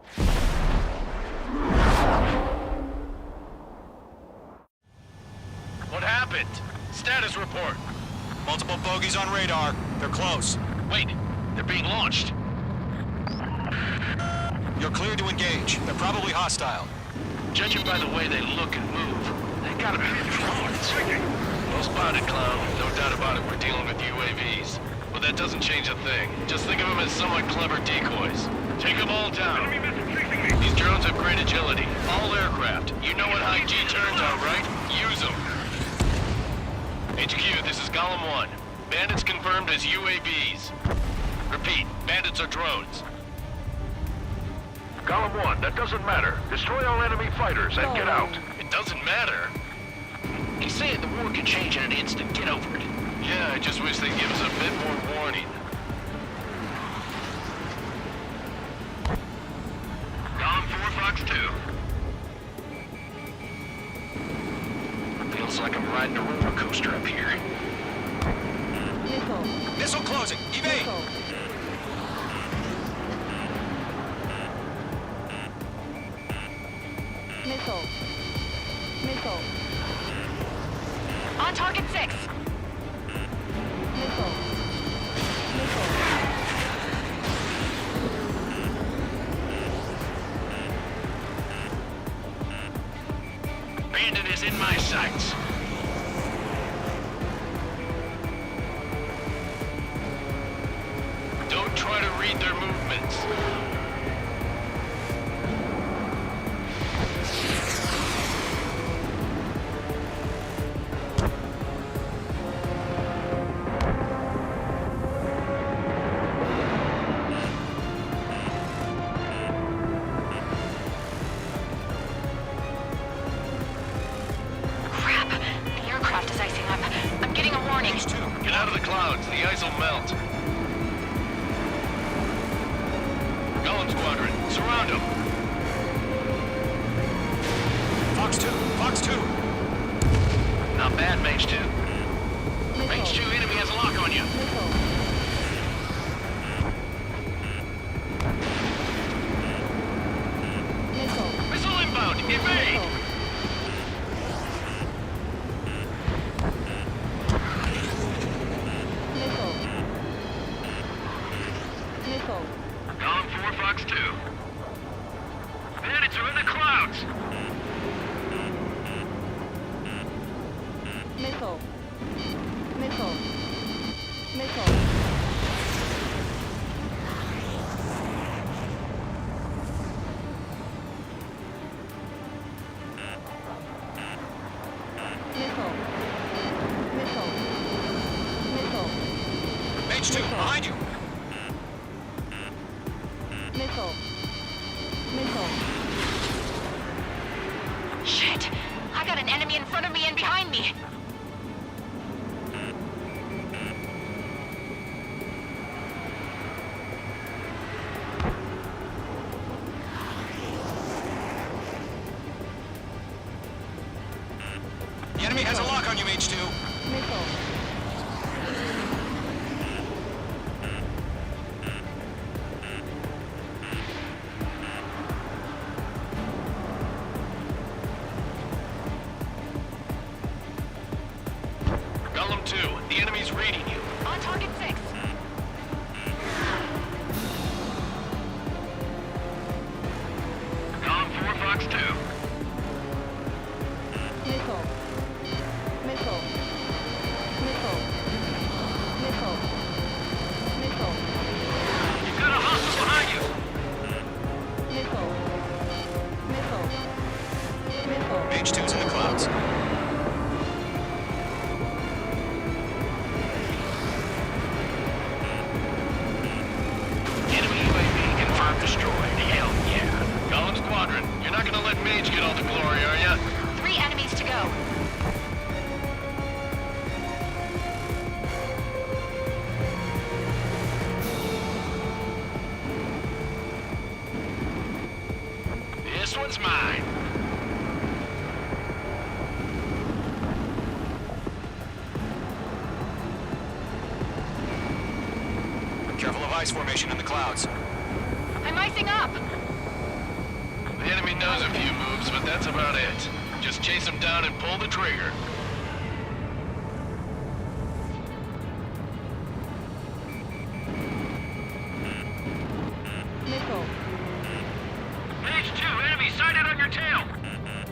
What happened? Status report. Multiple bogies on radar. They're close. Wait, they're being launched. You're clear to engage. They're probably hostile. Judging by the way they look and move, they gotta be frauds. Well spotted, clown. No doubt about it, we're dealing with UAVs. But that doesn't change a thing. Just think of them as somewhat clever decoys. Take them all down. These drones have great agility. All aircraft. You know what high G turns are, right? Use them. HQ, this is Golem 1. Bandits confirmed as UAVs. Repeat, bandits are drones. Golem 1, that doesn't matter. Destroy all enemy fighters and get out. It doesn't matter. He's saying the war can change in an instant. Get over it. Yeah, I just wish they'd give us a bit more warning. Golem 4, Fox 2. Feels like I'm riding a roller coaster up here. Missile closing. Evade. On target 6. Bandit is in my sights. Don't try to read their movements. Crap. The aircraft is icing up. I'm getting a warning. Get out of the clouds. The ice will melt. Golem Squadron, surround them. Fox 2. Fox 2. Not bad, Mage 2. Mage 2, enemy has a lock on you. Missile inbound. Evade. Fox 2. Bandits are in the clouds. Missile. Missile. Missile. Missile. Missile. Missile. Mage 2, behind you! Missile. Missile. Shit! I got an enemy in front of me and behind me! The enemy has a lock on you, Mage 2. Missile. Golem 2, the enemy's reading you. On target 6. Column 4, Fox 2. Missile. Missile. Missile. Missile. Missile. You've got a hostile behind you. Missile. Missile. Missile. Mage 2's in the clouds. Enemy UAV confirmed destroyed. Hell yeah. Golem Squadron, you're not gonna let Mage get all the glory, are ya? 3 enemies to go. This one's mine. Careful of ice formation in the clouds. I'm icing up! The enemy knows a few moves, but that's about it. Just chase him down and pull the trigger. Missile. Mage 2, enemy sighted on your tail.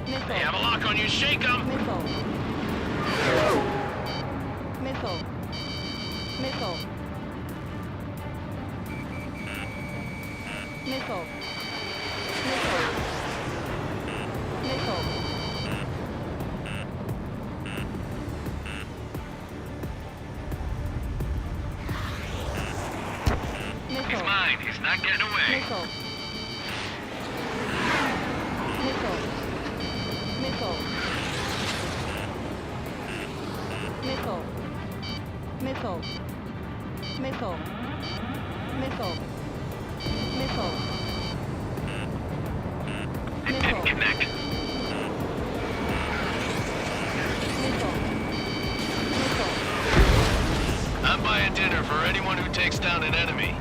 Missile. They have a lock on you, shake 'em! Missile. Missile. Missile. Missile. Missile. Missile. He's Missile. mine. He's not getting away. Missile. Missile. Missile. Missile. Missile. Missile. Missile. Missile. It didn't connect. Missile. Missile. I'm buying dinner for anyone who takes down an enemy.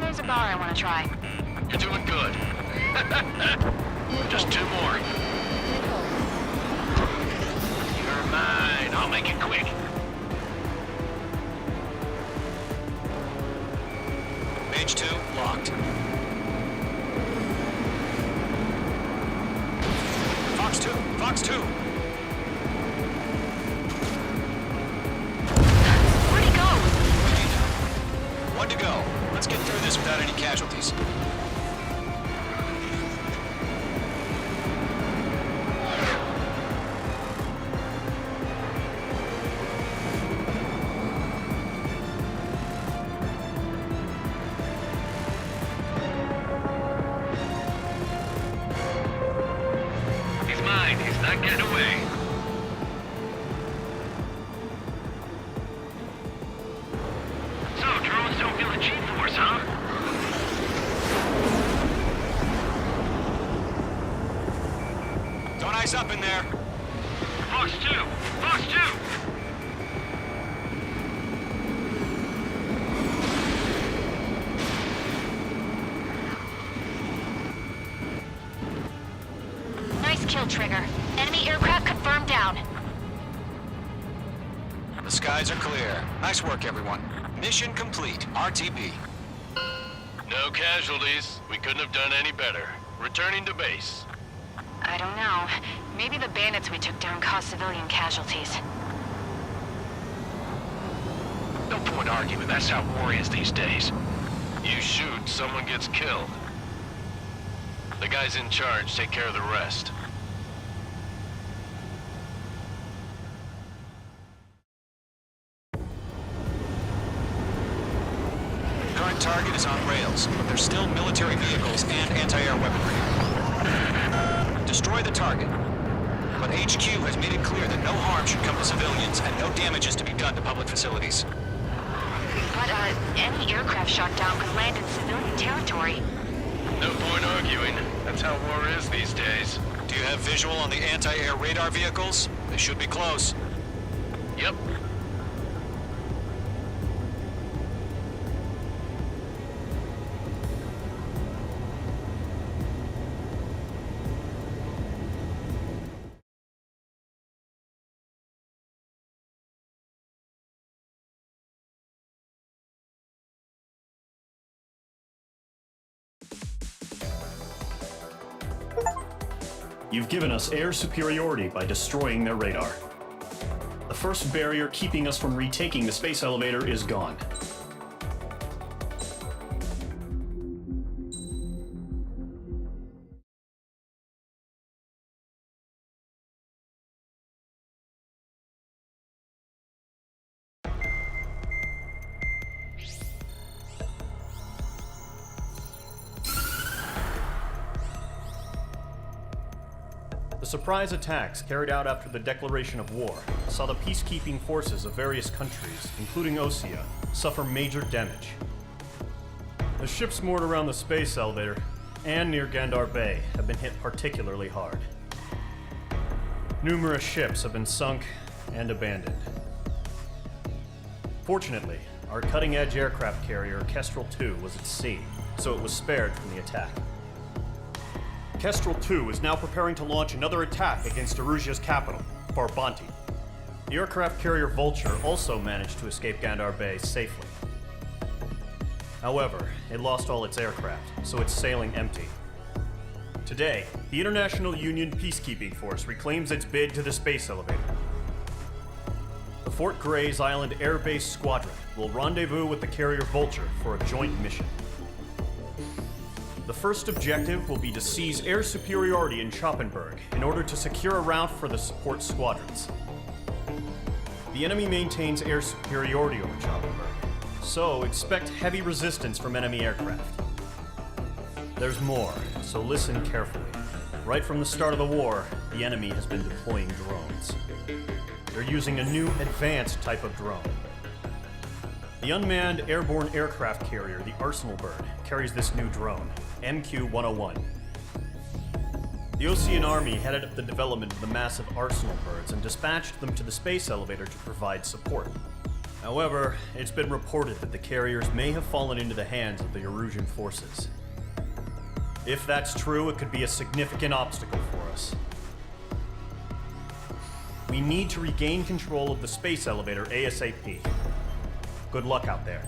There's a bar I want to try. You're doing good. Just 2 more. Missile. You're mine. I'll make it quick. Mage 2, locked. Fox 2, Fox 2. Where'd he go? 1 to go. Let's get through this without any casualties. He's mine. He's not getting away. So, drones don't feel the G-force, huh? Don't ice up in there. Fox 2! Fox 2! Nice kill, Trigger. Enemy aircraft confirmed down. The skies are clear. Nice work, everyone. Mission complete. RTB. No casualties. We couldn't have done any better. Returning to base. I don't know. Maybe the bandits we took down caused civilian casualties. No point arguing. That's how war is these days. You shoot, someone gets killed. The guys in charge take care of the rest. Current target is on rails, but there's still military vehicles and anti-air weaponry. Destroy the target. But HQ has made it clear that no harm should come to civilians and no damage is to be done to public facilities. But, any aircraft shot down could land in civilian territory. No point arguing. That's how war is these days. Do you have visual on the anti-air radar vehicles? They should be close. Yep. You've given us air superiority by destroying their radar. The first barrier keeping us from retaking the space elevator is gone. The surprise attacks carried out after the declaration of war saw the peacekeeping forces of various countries, including Osea, suffer major damage. The ships moored around the space elevator and near Gandar Bay have been hit particularly hard. Numerous ships have been sunk and abandoned. Fortunately, our cutting-edge aircraft carrier Kestrel II was at sea, so it was spared from the attack. Kestrel II is now preparing to launch another attack against Erusia's capital, Farbanti. The aircraft carrier Vulture also managed to escape Gandar Bay safely. However, it lost all its aircraft, so it's sailing empty. Today, the International Union Peacekeeping Force reclaims its bid to the space elevator. The Fort Gray's Island Air Base Squadron will rendezvous with the carrier Vulture for a joint mission. The first objective will be to seize air superiority in Schoppenberg in order to secure a route for the support squadrons. The enemy maintains air superiority over Schoppenberg, so expect heavy resistance from enemy aircraft. There's more, so listen carefully. Right from the start of the war, the enemy has been deploying drones. They're using a new advanced type of drone. The unmanned airborne aircraft carrier, the Arsenal Bird, carries this new drone, MQ-101. The Osean Army headed up the development of the massive Arsenal Birds and dispatched them to the space elevator to provide support. However, it's been reported that the carriers may have fallen into the hands of the Erusian forces. If that's true, it could be a significant obstacle for us. We need to regain control of the space elevator ASAP. Good luck out there.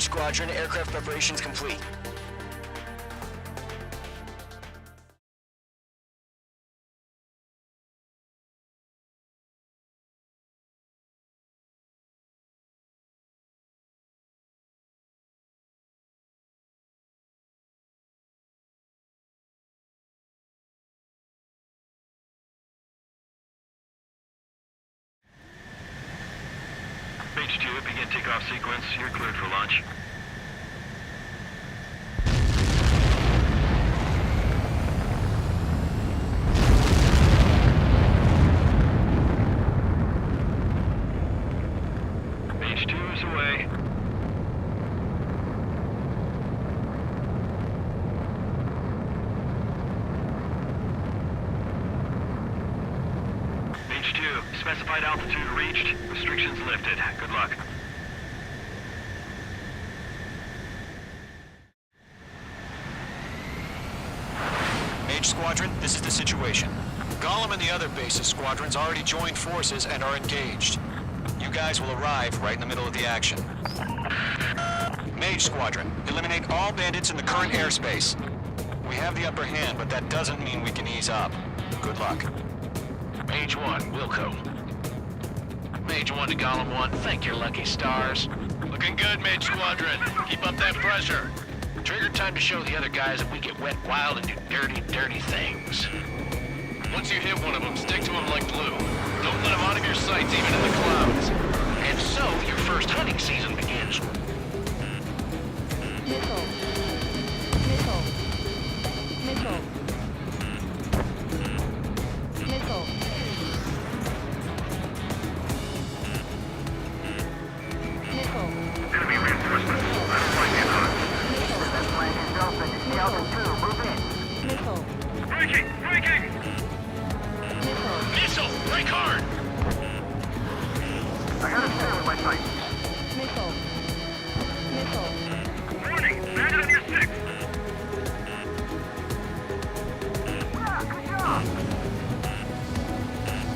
Mage Squadron, aircraft preparations complete. Mage 2, begin takeoff sequence. You're cleared for launch. Mage 2 is away. Mage 2, specified altitude reached. Restrictions lifted. Good luck. Mage Squadron, this is the situation. Gollum and the other base's squadrons already joined forces and are engaged. You guys will arrive right in the middle of the action. Mage Squadron, eliminate all bandits in the current airspace. We have the upper hand, but that doesn't mean we can ease up. Good luck. Mage 1, Wilco. Mage 1 to Gollum 1, thank your lucky stars. Looking good, Mage Squadron. Keep up that pressure. Trigger time to show the other guys that we get wet wild and do dirty, dirty things. Once you hit one of them, stick to them like glue. Don't let them out of your sights, even in the clouds. And so, your first hunting season begins. Missile. Missile. Missile. Missile. Missile. Enemy reinforcements. That's flying in hot. Missile. Breaking! Breaking! Missile. Missile! Break hard! I got a tail in my sight. Missile. Missile. Warning! Bandit on your 6! Good job!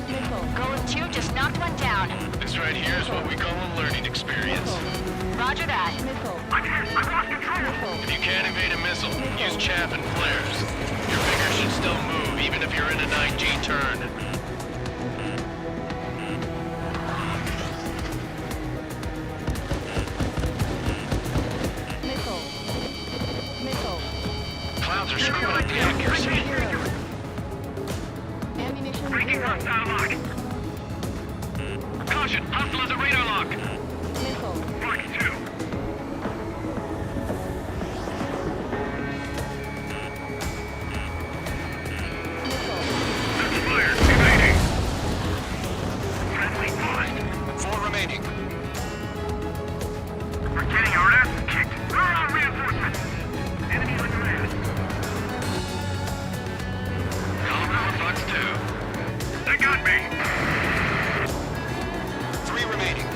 Missile. Golem 2 just knocked one down. This right here is what we call a learning experience. Roger that. Missile. I'm hit! I lost control! If you can't evade a missile, use chaff and flares. Your fingers should still move, even if you're in a 9G turn. Missile. Missile. Clouds are screwing up the accuracy. Ammunition Breaking 0. hostile lock! Caution, hostile has a radar lock. Missile. Mark 2! Missile. That's fired! Evading! Friendly lost! 4 remaining. We're getting our asses kicked! Where are our reinforcements? Enemy on your ass! Gollum Power Fox 2. They got me! 3 remaining.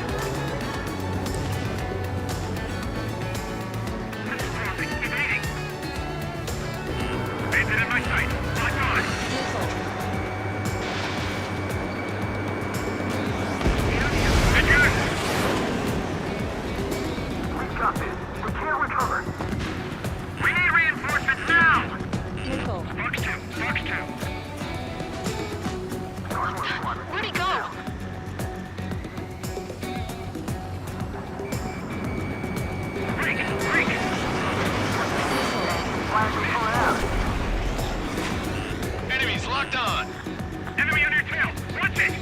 Evading! Bandit in my sight! Lock on! Missile. Get good! We've got this. We can't recover. We need reinforcements now! Missile. Fox 2! Fox 2! Where'd he go? Break! Break! Flash is pulling out. Enemies locked on. Enemy on your tail! Watch it!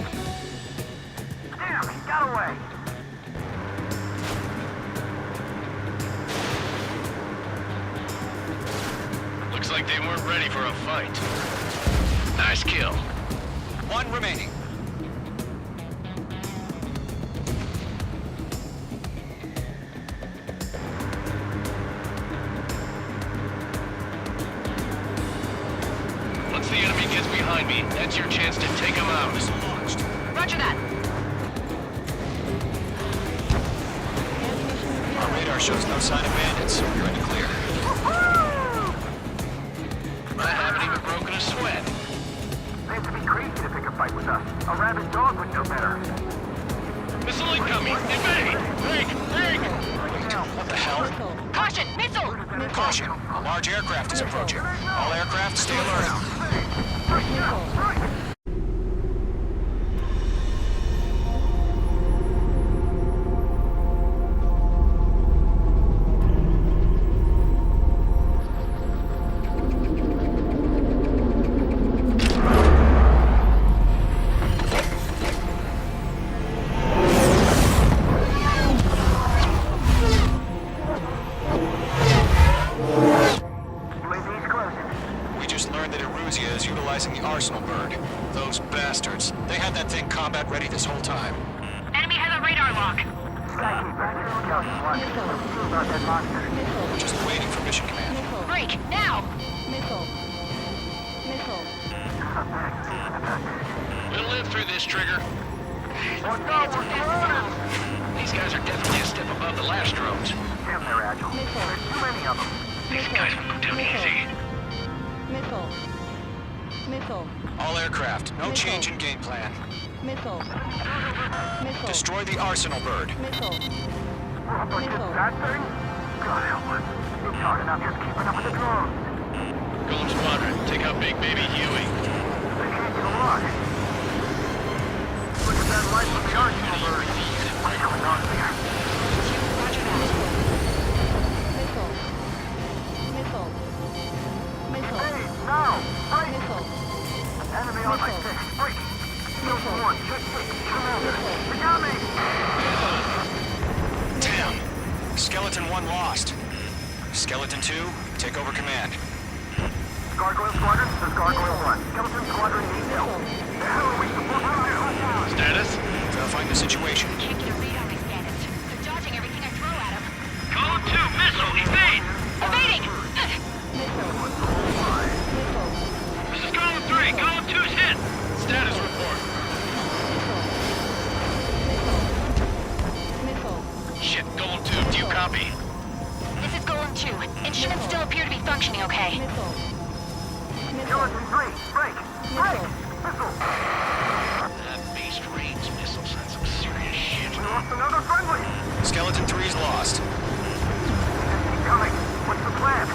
Damn, he got away! Looks like they weren't ready for a fight. Nice kill. 1 remaining. Once the enemy gets behind me, that's your chance to take them out. Launched. Roger that. Our radar shows no sign of bandits. You're in the clear. I haven't even broken a sweat. They have to be crazy to pick a fight with us. A rabid dog would know better. Missile incoming! Invade! Break! Break! What the hell? large aircraft is approaching. All aircraft, stay alert. We just learned that Eruzia is utilizing the arsenal bird. Those bastards. They had that thing combat ready this whole time. Enemy has a radar lock. Just waiting for mission command. Break, now! We'll live through this, Trigger. These guys are definitely a step above the last drones. Damn, they're agile. There's too many of them. These guys will go down easy. All aircraft, no change in game plan. Destroy the arsenal bird. That thing? God help us. It's hard enough just keeping up with the drones. Golem Squadron, take out Big Baby Huey. They can't get a lock. Look at that light from the arsenal bird. What's going on here? Roger that. Hey, now! Right! Enemy on my 6. Break! Shield 1, check 6. Commander, they got me! Damn. Skeleton 1 lost. Skeleton 2, take over command. Gargoyle Squadron, this is Gargoyle 1. Skeleton Squadron needs help. The hell are we supposed to do? Status? Verifying the situation. Can't get a read on these bandits. They're dodging everything I throw at them. Column 2, missile, evade! Evading! This is Column 3, Column 2's hit! Status report. Shit, Golem 2, do you copy? This is Golem 2. Instruments still appear to be functioning okay. Skeleton 3, break! Break! Missile! That beast range missile sent some serious shit. We lost another friendly! Skeleton 3's lost. Keep coming. What's the plan?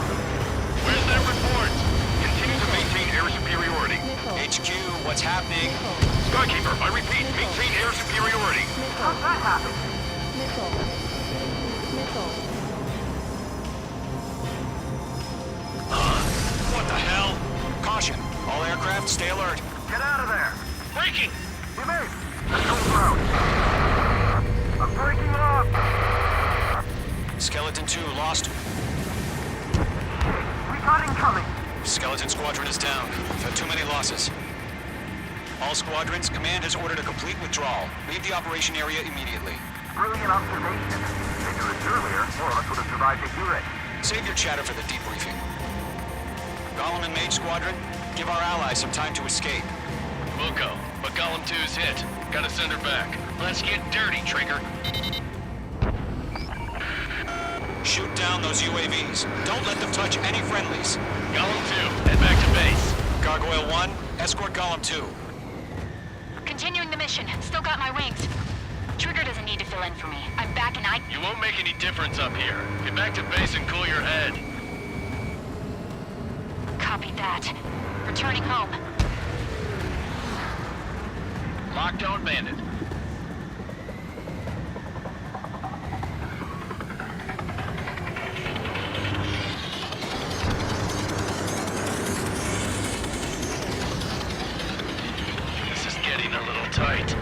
Where's that report? Continue to maintain air superiority. HQ, what's happening? Skykeeper, I repeat, maintain air superiority. How's that happen? What the hell? Caution. All aircraft, stay alert. Get out of there! Breaking! You made! Let's go route! I'm breaking off! Skeleton 2 lost. We got incoming! Skeleton Squadron is down. We've had too many losses. All squadrons, command has ordered a complete withdrawal. Leave the operation area immediately. Brilliant observation. If they knew this earlier, more of us would have survived to hear it. Save your chatter for the debriefing. Golem and Mage Squadron, give our allies some time to escape. We'll go, but Golem 2's hit. Gotta send her back. Let's get dirty, Trigger. Shoot down those UAVs. Don't let them touch any friendlies. Golem 2, head back to base. Gargoyle 1, escort Golem 2. Continuing the mission. Still got my wings. Trigger doesn't need to fill in for me. I'm back and You won't make any difference up here. Get back to base and cool your head. Copy that. Returning home. Lockdown bandit. This is getting a little tight.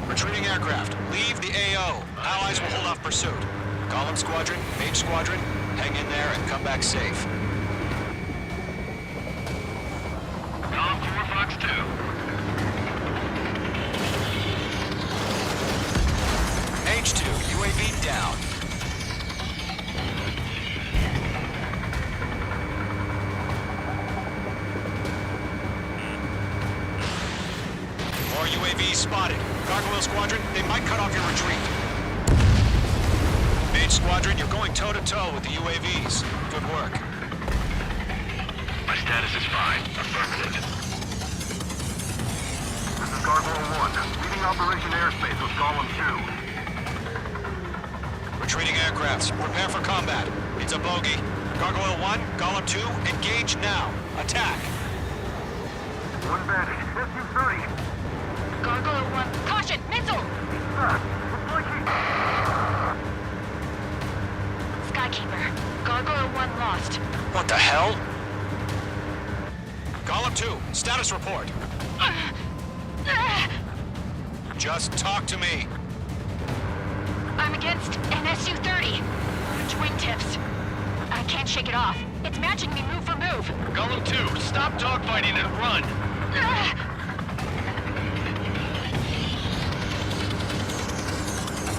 Retreating aircraft, leave the AO. Allies will hold off pursuit. Golem Squadron, Mage Squadron, hang in there and come back safe. Column 4, Fox 2. H2, UAV down. More UAVs spotted. Gargoyle Squadron, they might cut off your retreat. Mage Squadron, you're going toe-to-toe with the UAVs. Good work. My status is fine. Affirmative. This is Gargoyle 1, leading Operation Airspace with Golem 2. Retreating aircrafts, prepare for combat. It's Squadron's a bogey. Gargoyle 1, Golem 2, engage now. Attack. One bandit. SU-30. Gargoyle 1, caution, missile! Skykeeper, Gargoyle 1 lost. What the hell? Golem 2, status report. Just talk to me. I'm against an SU-30. Twin tips. I can't shake it off. It's matching me move for move. Golem 2, stop dogfighting and run!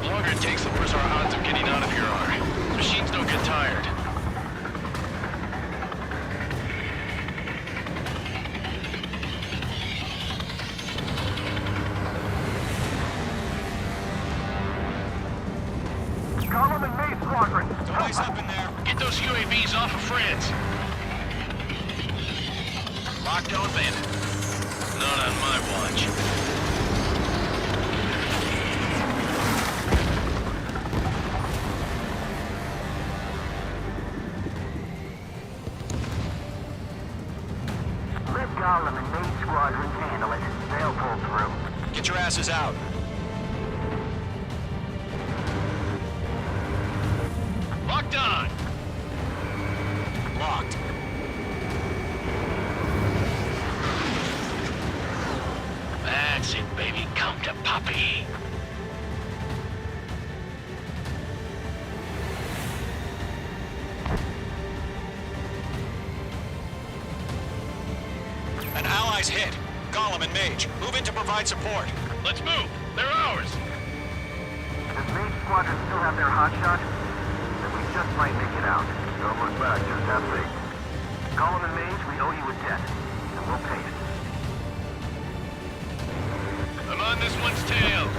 The longer it takes, the worse our odds of getting out of here are. Machines don't get tired. Golem and Maze Squadron. Eyes up in there. Get those UAVs off of France. Lockdown bandit. Not on my watch. Let Golem and Maze Squadrons handle it. They'll pull through. Get your asses out. Locked on! Locked. That's it, baby. Come to Poppy. An ally's hit. Golem and Mage, move in to provide support. Let's move. They're ours. Does Maze Squadron still have their hotshot? Then we just might make it out. Don't look back, just have faith. Golem and Mage, we owe you a debt. And we'll pay it. I'm on this one's tail.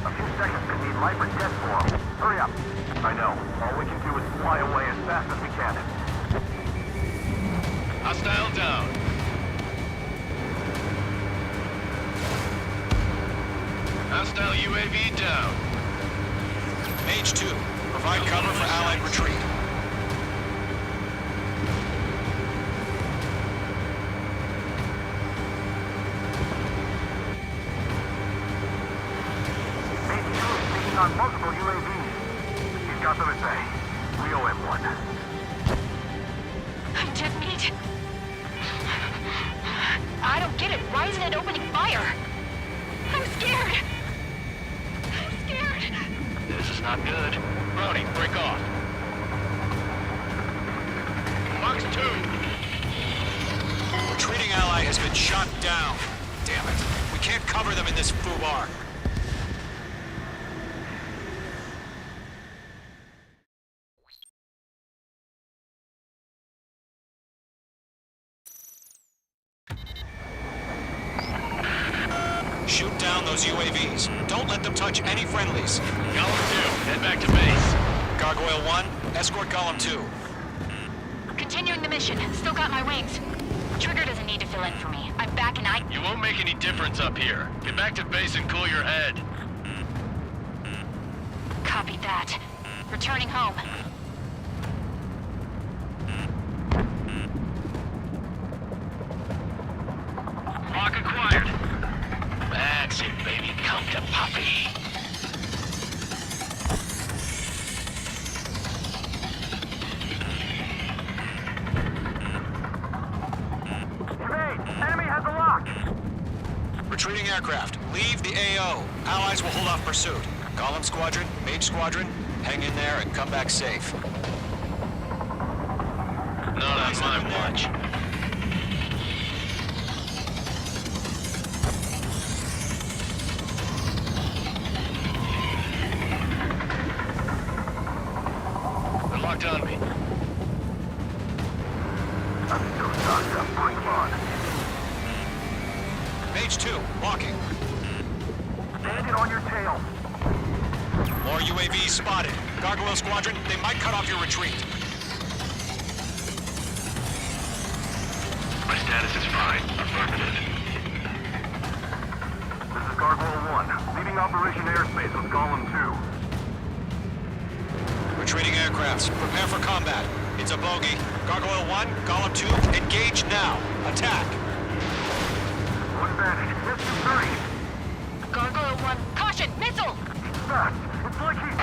A few seconds could mean life or death for them. Hurry up. I know. All we can do is fly away as fast as we can. Hostile down. Hostile UAV down. Mage 2, provide cover for allied retreat. Mage 2 is taking on multiple UAVs. He's got them at bay. We owe him one. I'm dead meat. I don't get it. Why isn't it opening fire? I'm scared. I'm scared. This is not good. Brownie, break off. Fox 2. Retreating ally has been shot down. Damn it. We can't cover them in this foobar. Shoot down those UAVs. Don't let them touch any friendlies. Golem 2, head back to base. Gargoyle 1, escort Golem 2. Continuing the mission. Still got my wings. Trigger doesn't need to fill in for me. I'm back and You won't make any difference up here. Get back to base and cool your head. Copy that. Returning home. Lock acquired. That's it, baby. Come to Poppy. Enemy has a lock! Retreating aircraft, leave the AO. Allies will hold off pursuit. Golem Squadron, Mage Squadron, hang in there and come back safe. Not on my watch. They're locked on me. I'm still stocked up. Bring on. Mage 2, walking. Bandit on your tail. More UAVs spotted. Gargoyle Squadron, they might cut off your retreat. My status is fine. Affirmative. This is Gargoyle 1. Leaving Operation Airspeed. aircrafts. Prepare for combat. It's a bogey. Gargoyle 1, Golem 2, engage now. Attack. One advantage. SU-30. Gargoyle 1, caution, missile! Fast. It's like he's...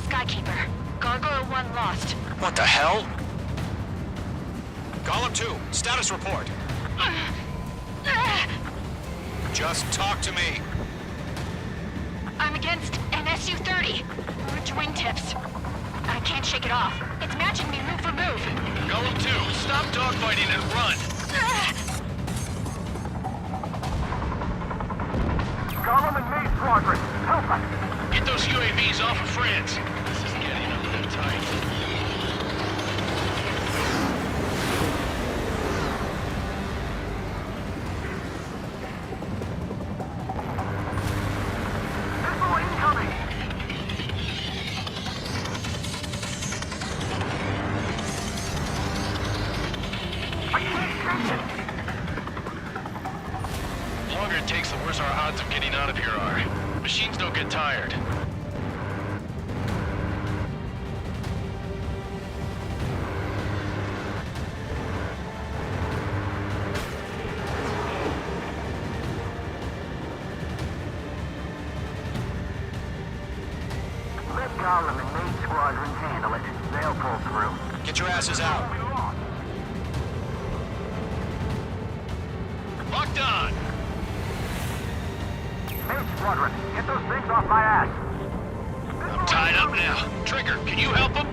Skykeeper, Gargoyle 1 lost. What the hell? Golem 2, status report. Just talk to me. I'm against an SU-30. Large wingtips. I can't shake it off. It's matching me move for move. Golem 2, stop dogfighting and run! Golem and Maze Squadron, help us! Get those UAVs off of France. This is getting a little tight. Missile incoming! I can't take it! The longer it takes, the worse our odds of getting out of here are. Machines don't get tired. Let Golem and Maze Squadrons handle it. They'll pull through. Get your asses out. Locked on! Maze Squadron, get those things off my ass! I'm tied up now. Trigger, can you help him?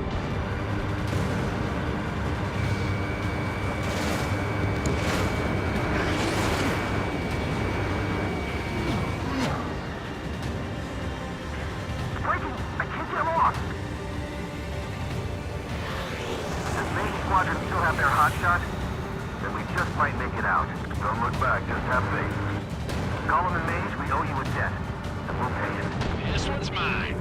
Breaking! I can't get them off! Does Maze Squadron still have their hotshot? Then we just might make it out. Don't look back, just have faith. Golem and Maze, we owe you a debt. And we'll pay it. This one's mine.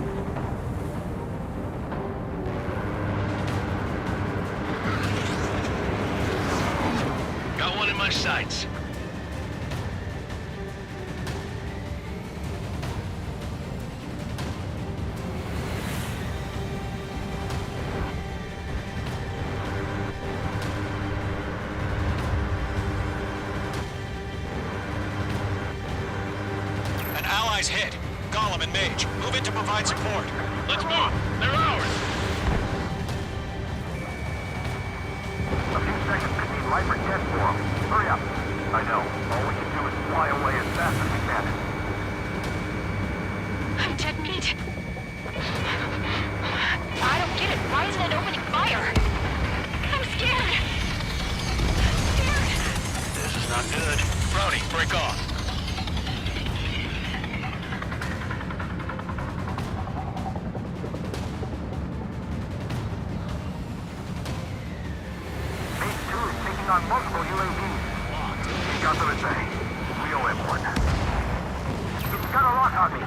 Got one in my sights. An ally's hit. Golem and Mage, move in to provide support. Let's move. They're ours. A few seconds could mean life or death for them. Hurry up. I know. All we can do is fly away as fast as we can. I'm dead meat. I don't get it. Why isn't it opening fire? I'm scared. This is not good. Brownie, break off. Maze 2 is taking on multiple UAVs. We got them at bay. We owe him one. It's got a lock on me.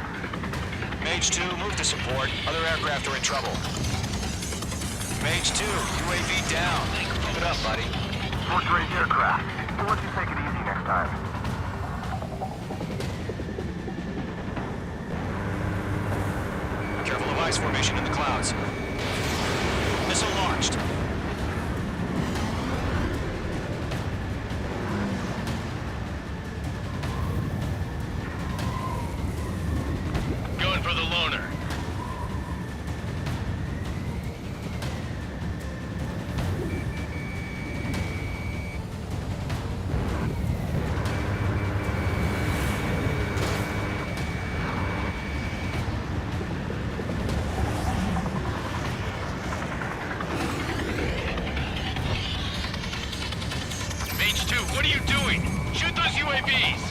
Mage 2, move to support. Other aircraft are in trouble. Mage 2, UAV down. Keep it up, buddy. Fourth-grade aircraft. We'll let you take it easy next time. Careful of ice formation in the clouds. Missile launched. Going for the loner. Mage 2, what are you doing? Shoot those UAVs!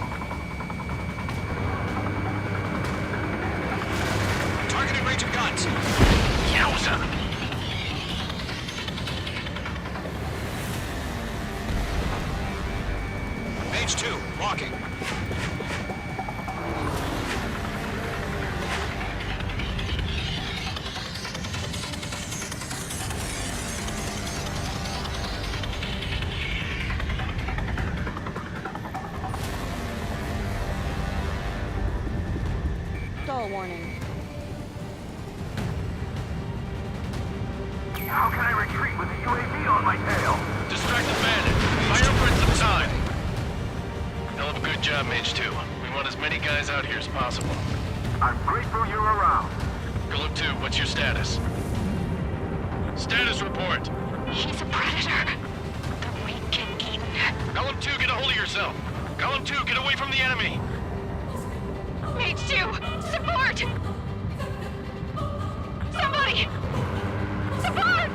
Targeting range of guns. Yowza! Mage 2, locking. Stall warning. many guys out here as possible. I'm grateful you're around. Golem 2, what's your status? Status report. He's a predator. The weak get eaten. Golem 2, get a hold of yourself. Golem 2, get away from the enemy. Mage 2, support! Somebody! Support!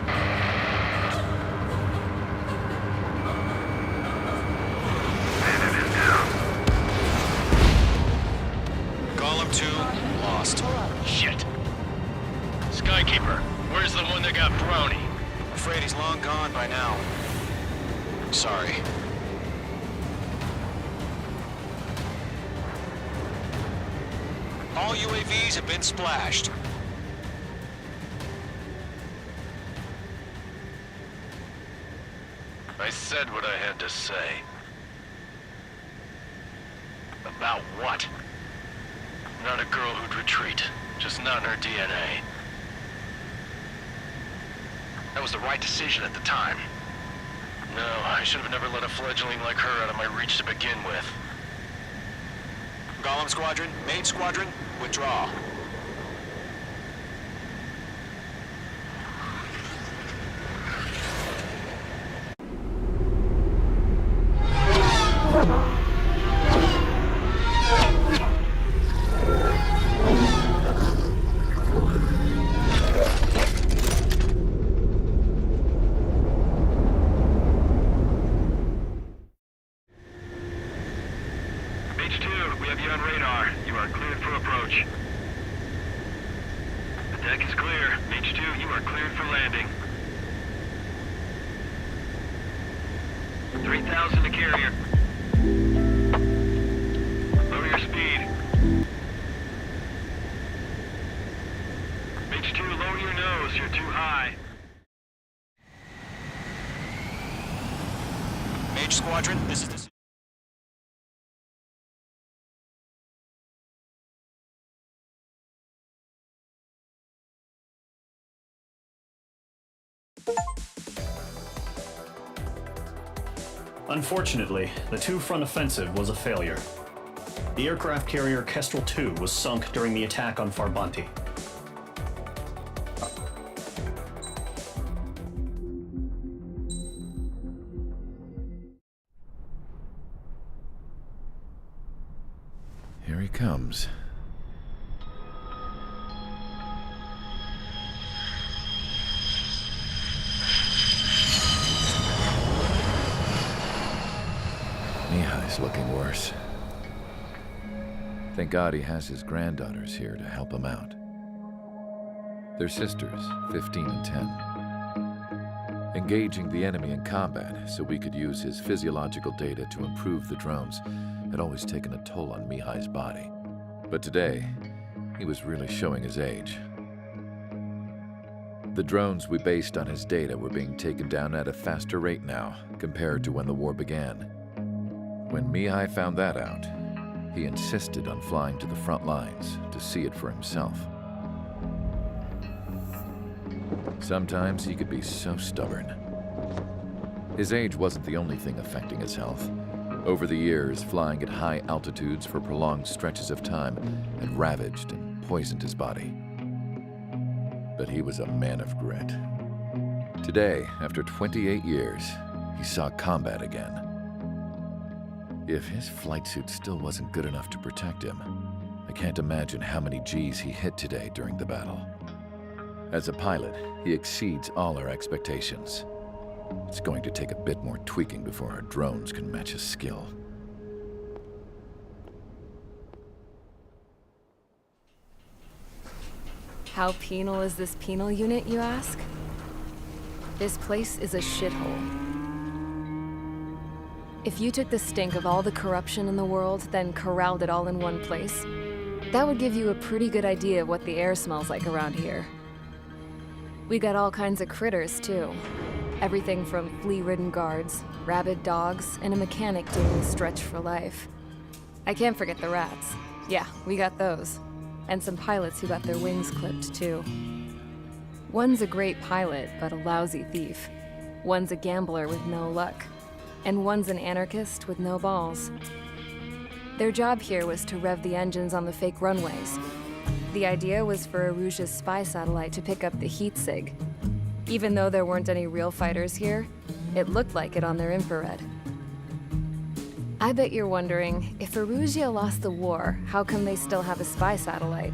Golem 2, lost. Shit. Skykeeper, where's the one that got Brownie? Afraid he's long gone by now. Sorry. All UAVs have been splashed. I said what I had to say. About what? Not a girl who'd retreat. Just not in her DNA. That was the right decision at the time. No, I should have never let a fledgling like her out of my reach to begin with. Golem Squadron, Mage Squadron, withdraw. Mage 2, we have you on radar. You are cleared for approach. The deck is clear. Mage 2, you are cleared for landing. 3,000 to carrier. Lower your speed. Mage 2, lower your nose. You're too high. Mage Squadron, this is the... Unfortunately, the two-front offensive was a failure. The aircraft carrier Kestrel 2 was sunk during the attack on Farbanti. Here he comes. Mihai's looking worse. Thank God he has his granddaughters here to help him out. They're sisters, 15 and 10. Engaging the enemy in combat so we could use his physiological data to improve the drones had always taken a toll on Mihai's body. But today, he was really showing his age. The drones we based on his data were being taken down at a faster rate now compared to when the war began. When Mihai found that out, he insisted on flying to the front lines to see it for himself. Sometimes he could be so stubborn. His age wasn't the only thing affecting his health. Over the years, flying at high altitudes for prolonged stretches of time had ravaged and poisoned his body. But he was a man of grit. Today, after 28 years, he saw combat again. If his flight suit still wasn't good enough to protect him, I can't imagine how many G's he hit today during the battle. As a pilot, he exceeds all our expectations. It's going to take a bit more tweaking before our drones can match his skill. How penal is this penal unit, you ask? This place is a shithole. If you took the stink of all the corruption in the world, then corralled it all in one place, that would give you a pretty good idea of what the air smells like around here. We got all kinds of critters, too. Everything from flea-ridden guards, rabid dogs, and a mechanic doing the stretch for life. I can't forget the rats. Yeah, we got those. And some pilots who got their wings clipped, too. One's a great pilot, but a lousy thief. One's a gambler with no luck. And one's an anarchist with no balls. Their job here was to rev the engines on the fake runways. The idea was for Erusia's spy satellite to pick up the heat sig. Even though there weren't any real fighters here, it looked like it on their infrared. I bet you're wondering, if Erusia lost the war, how come they still have a spy satellite?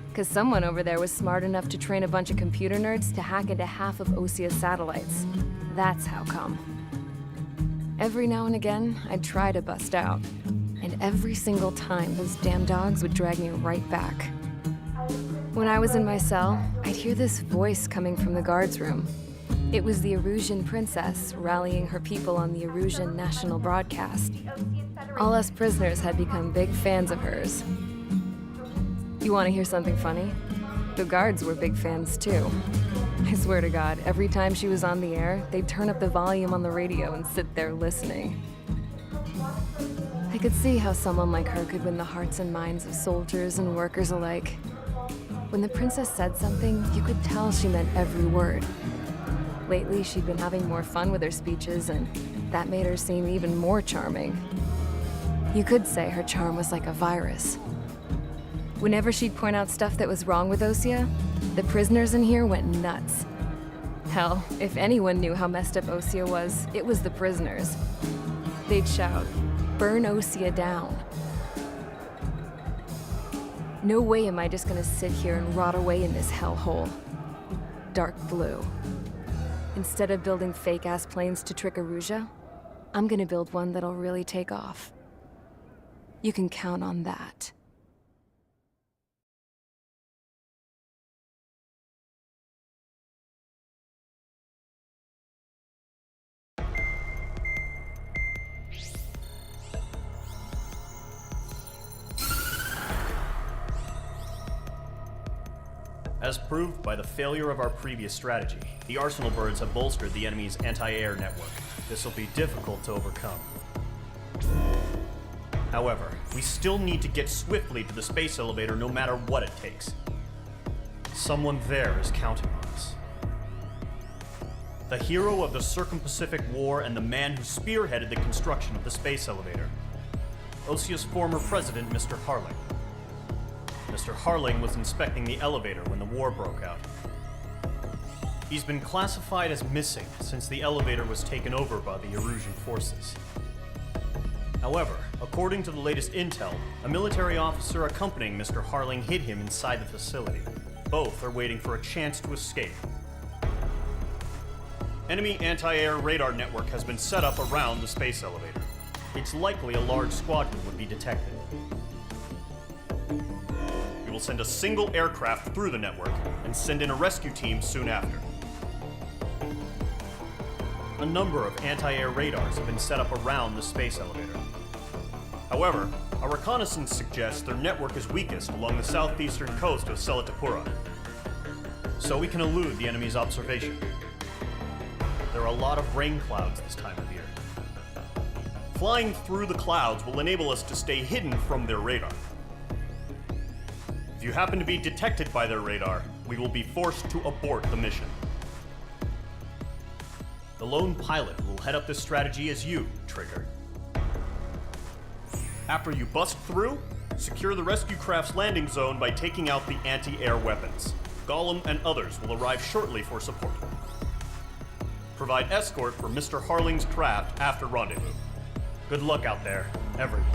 Because someone over there was smart enough to train a bunch of computer nerds to hack into half of Osia's satellites. That's how come. Every now and again, I'd try to bust out. And every single time, those damn dogs would drag me right back. When I was in my cell, I'd hear this voice coming from the guards room. It was the Erusian princess rallying her people on the Erusian national broadcast. All us prisoners had become big fans of hers. You want to hear something funny? The guards were big fans too. I swear to God, every time she was on the air, they'd turn up the volume on the radio and sit there listening. I could see how someone like her could win the hearts and minds of soldiers and workers alike. When the princess said something, you could tell she meant every word. Lately, she'd been having more fun with her speeches, and that made her seem even more charming. You could say her charm was like a virus. Whenever she'd point out stuff that was wrong with Osia, the prisoners in here went nuts. Hell, if anyone knew how messed up Osia was, it was the prisoners. They'd shout, "Burn Osia down." No way am I just gonna sit here and rot away in this hellhole. Dark blue. Instead of building fake-ass planes to trick Erusia, I'm gonna build one that'll really take off. You can count on that. As proved by the failure of our previous strategy, the Arsenal birds have bolstered the enemy's anti-air network. This will be difficult to overcome. However, we still need to get swiftly to the space elevator no matter what it takes. Someone there is counting on us. The hero of the Circum-Pacific War and the man who spearheaded the construction of the space elevator. Osia's former president, Mr. Harling. Mr. Harling was inspecting the elevator when the war broke out. He's been classified as missing since the elevator was taken over by the Erusian forces. However, according to the latest intel, a military officer accompanying Mr. Harling hid him inside the facility. Both are waiting for a chance to escape. Enemy anti-air radar network has been set up around the space elevator. It's likely a large squadron would be detected. We will send a single aircraft through the network and send in a rescue team soon after. A number of anti-air radars have been set up around the space elevator. However, our reconnaissance suggests their network is weakest along the southeastern coast of Selatapura, so we can elude the enemy's observation. There are a lot of rain clouds this time of year. Flying through the clouds will enable us to stay hidden from their radar. If you happen to be detected by their radar, we will be forced to abort the mission. The lone pilot will head up this strategy as you, Trigger. After you bust through, secure the rescue craft's landing zone by taking out the anti-air weapons. Gollum and others will arrive shortly for support. Provide escort for Mr. Harling's craft after rendezvous. Good luck out there, everyone.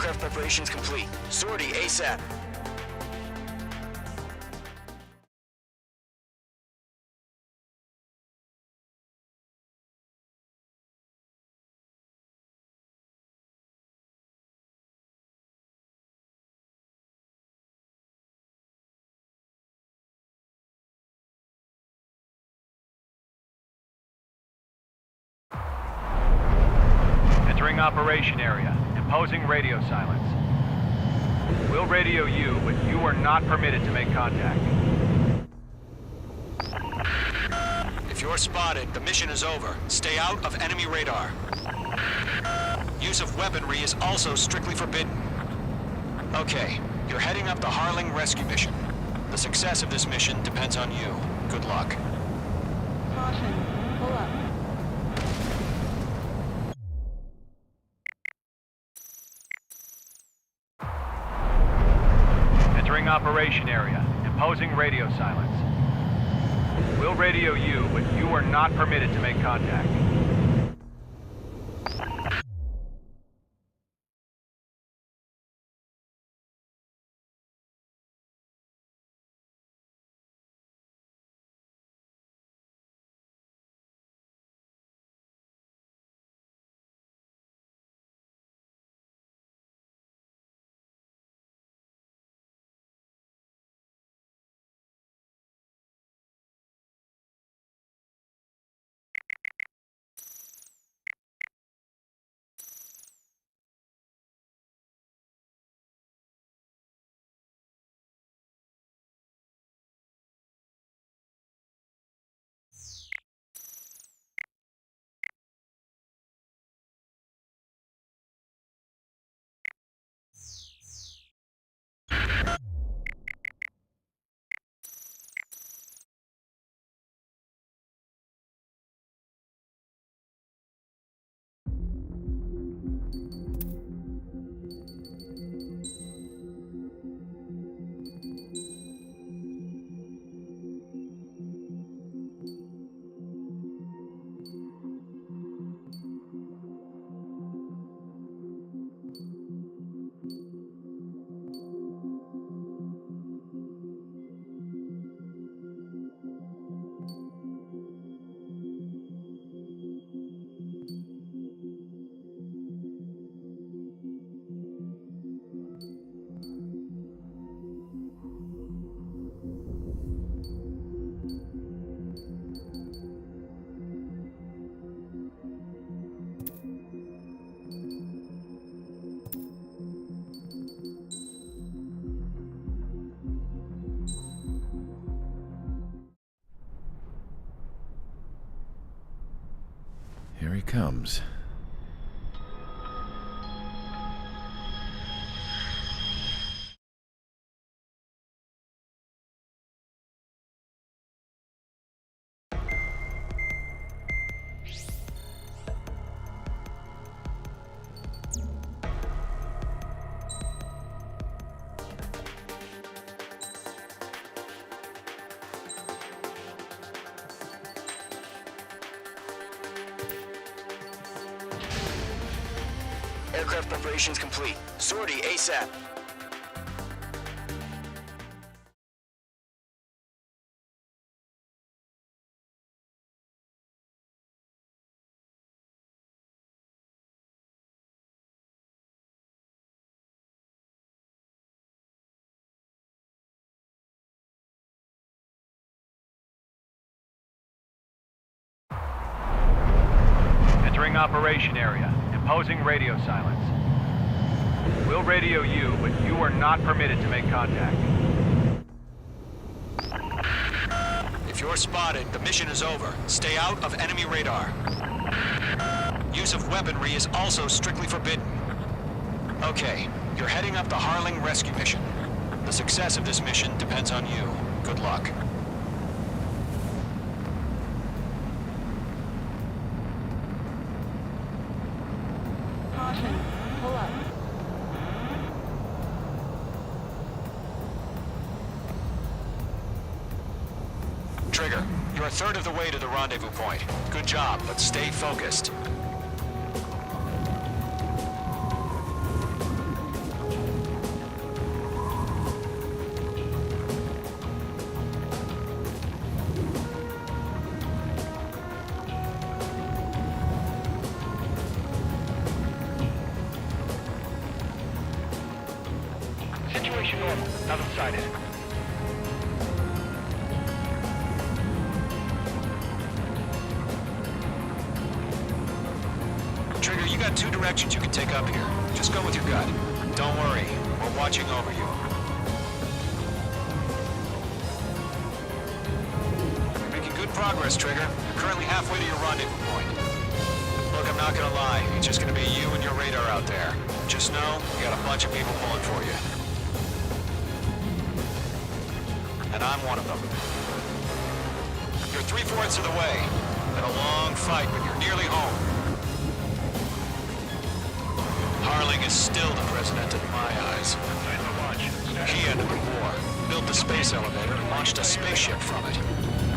Aircraft preparations complete. Sortie ASAP. Entering operation area. Imposing radio silence. We'll radio you, but you are not permitted to make contact. If you're spotted, the mission is over. Stay out of enemy radar. Use of weaponry is also strictly forbidden. Okay, you're heading up the Harling rescue mission. The success of this mission depends on you. Good luck. Caution. Pull up. Entering operation area. Imposing radio silence. We'll radio you, but you are not permitted to make contact. Here he comes. Aircraft preparations complete. Sortie ASAP. Entering operation area. Imposing radio silence. We'll radio you, but you are not permitted to make contact. If you're spotted, the mission is over. Stay out of enemy radar. Use of weaponry is also strictly forbidden. Okay, you're heading up the Harling rescue mission. The success of this mission depends on you. Good luck. Caution. Pull up. Trigger, you're a third of the way to the rendezvous point. Good job, but stay focused. Situation normal. Nothing sighted. Trigger, you got 2 directions you can take up here. Just go with your gut. Don't worry, we're watching over you. You're making good progress, Trigger. You're currently halfway to your rendezvous point. Look, I'm not gonna lie. It's just gonna be you and your radar out there. Just know, you got a bunch of people pulling for you. And I'm one of them. You're 3/4 of the way. Been a long fight, but you're nearly home. Harling is still the president in my eyes. He ended the war, built the space elevator, and launched a spaceship from it.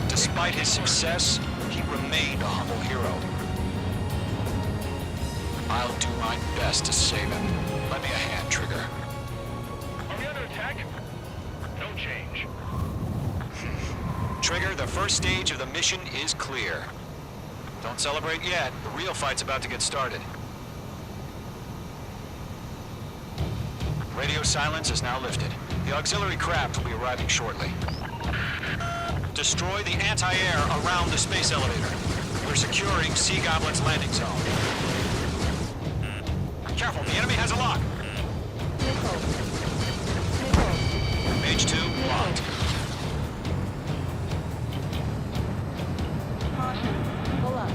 Despite his success, he remained a humble hero. I'll do my best to save him. Lend me a hand, Trigger. Are we under attack? No change. Trigger, the first stage of the mission is clear. Don't celebrate yet. The real fight's about to get started. Radio silence is now lifted. The auxiliary craft will be arriving shortly. Destroy the anti-air around the space elevator. We're securing Sea Goblin's landing zone. Careful, the enemy has a lock. Missile. Missile. Mage 2, locked. Caution. Pull up.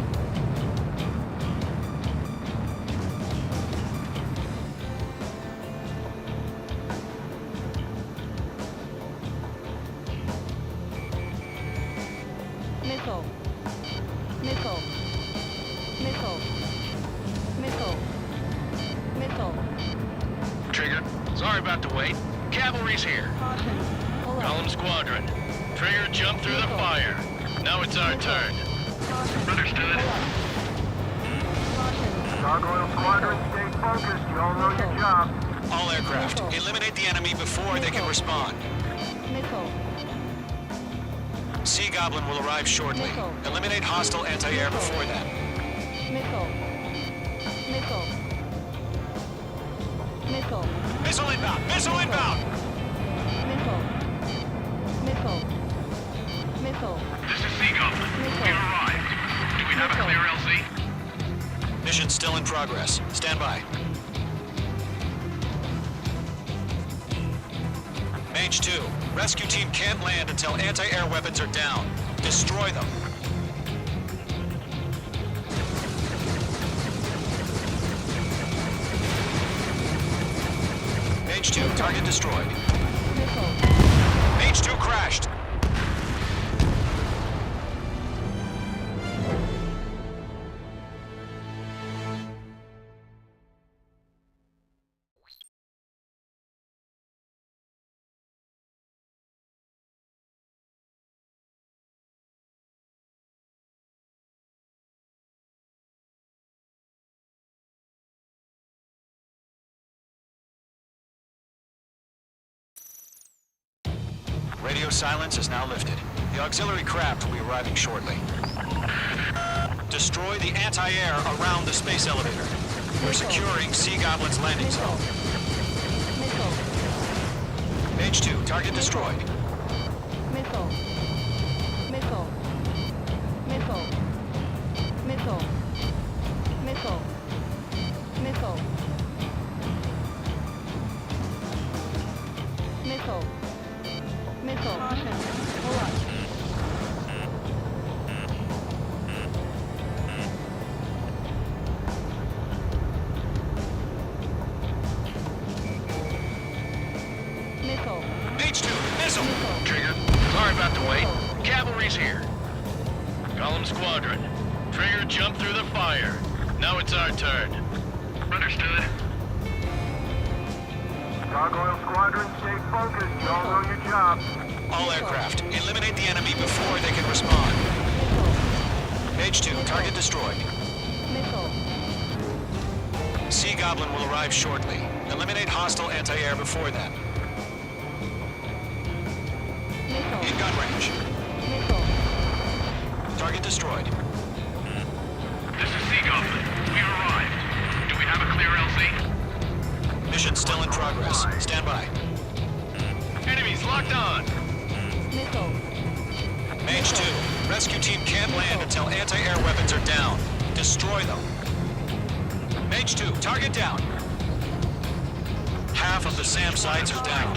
Missile. Missile. Missile. Missile. Missile. Trigger, sorry about the wait. Cavalry's here. Caution. Pull up. Column Squadron. Trigger, jump through the fire. Now it's our turn. Caution. Understood. Pull up. Caution. Gargoyle Squadron, stay focused. You all know your job. All aircraft, eliminate the enemy before they can respond. Missile. Sea Goblin will arrive shortly. Eliminate hostile anti-air before then. Missile. Missile. Missile. Missile inbound! Missile inbound! Missile. Missile. Missile. This is Sea Goblin. We arrived. Do we have a clear LZ? Mission still in progress. Stand by. Mage 2, rescue team can't land until anti-air weapons are down. Destroy them. Mage 2, target destroyed. Missile. Mage 2 crashed. Radio silence is now lifted. The auxiliary craft will be arriving shortly. Destroy the anti-air around the space elevator. We're securing Sea Goblin's landing zone. Missile. Mage 2, target destroyed. Missile. Missile. Missile. Missile. Missile. Missile. Missile. Missile. Caution. Pull up. Missile. Mage 2, missile! Trigger, sorry about the wait. Cavalry's here. Column Squadron. Trigger, jump through the fire. Now it's our turn. Understood. Gargoyle Squadron, stay focused. You all know your job. All aircraft, eliminate the enemy before they can respond. Mage 2, target destroyed. Missile. Sea Goblin will arrive shortly. Eliminate hostile anti-air before then. Missile. In gun range. Missile. Target destroyed. This is Sea Goblin. We arrived. Do we have a clear LZ? Mission still in progress. Stand by. Enemies locked on. Missile. Mage 2, rescue team can't land until anti-air weapons are down. Destroy them. Mage 2, target down. Half of the SAM sites are down.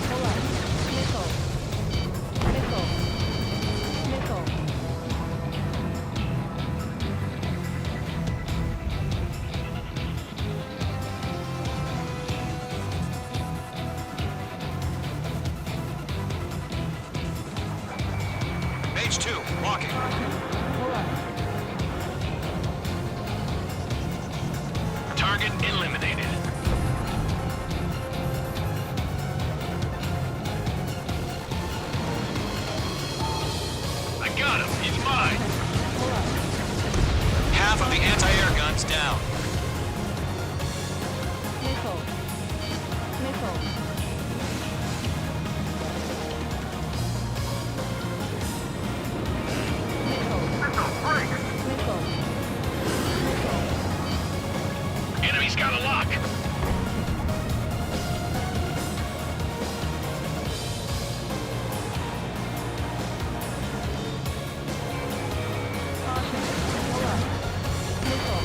Pull up. Missile. Missile. Missile. Mage 2, walking. Pull up. Target eliminated. I got him. He's mine. Pull up. Half of the anti-air guns down. Missile. Missile. Missile. Missile. Enemy's got a lock. Caution. Pull up. Missile.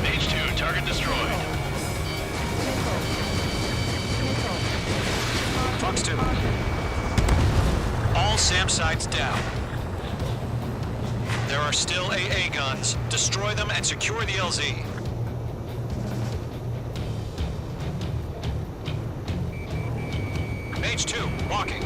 Mage 2, target destroyed. Missile. Missile. Fox 2. All SAM sites down. There are still AA guns. Destroy them and secure the LZ. Mage 2, walking.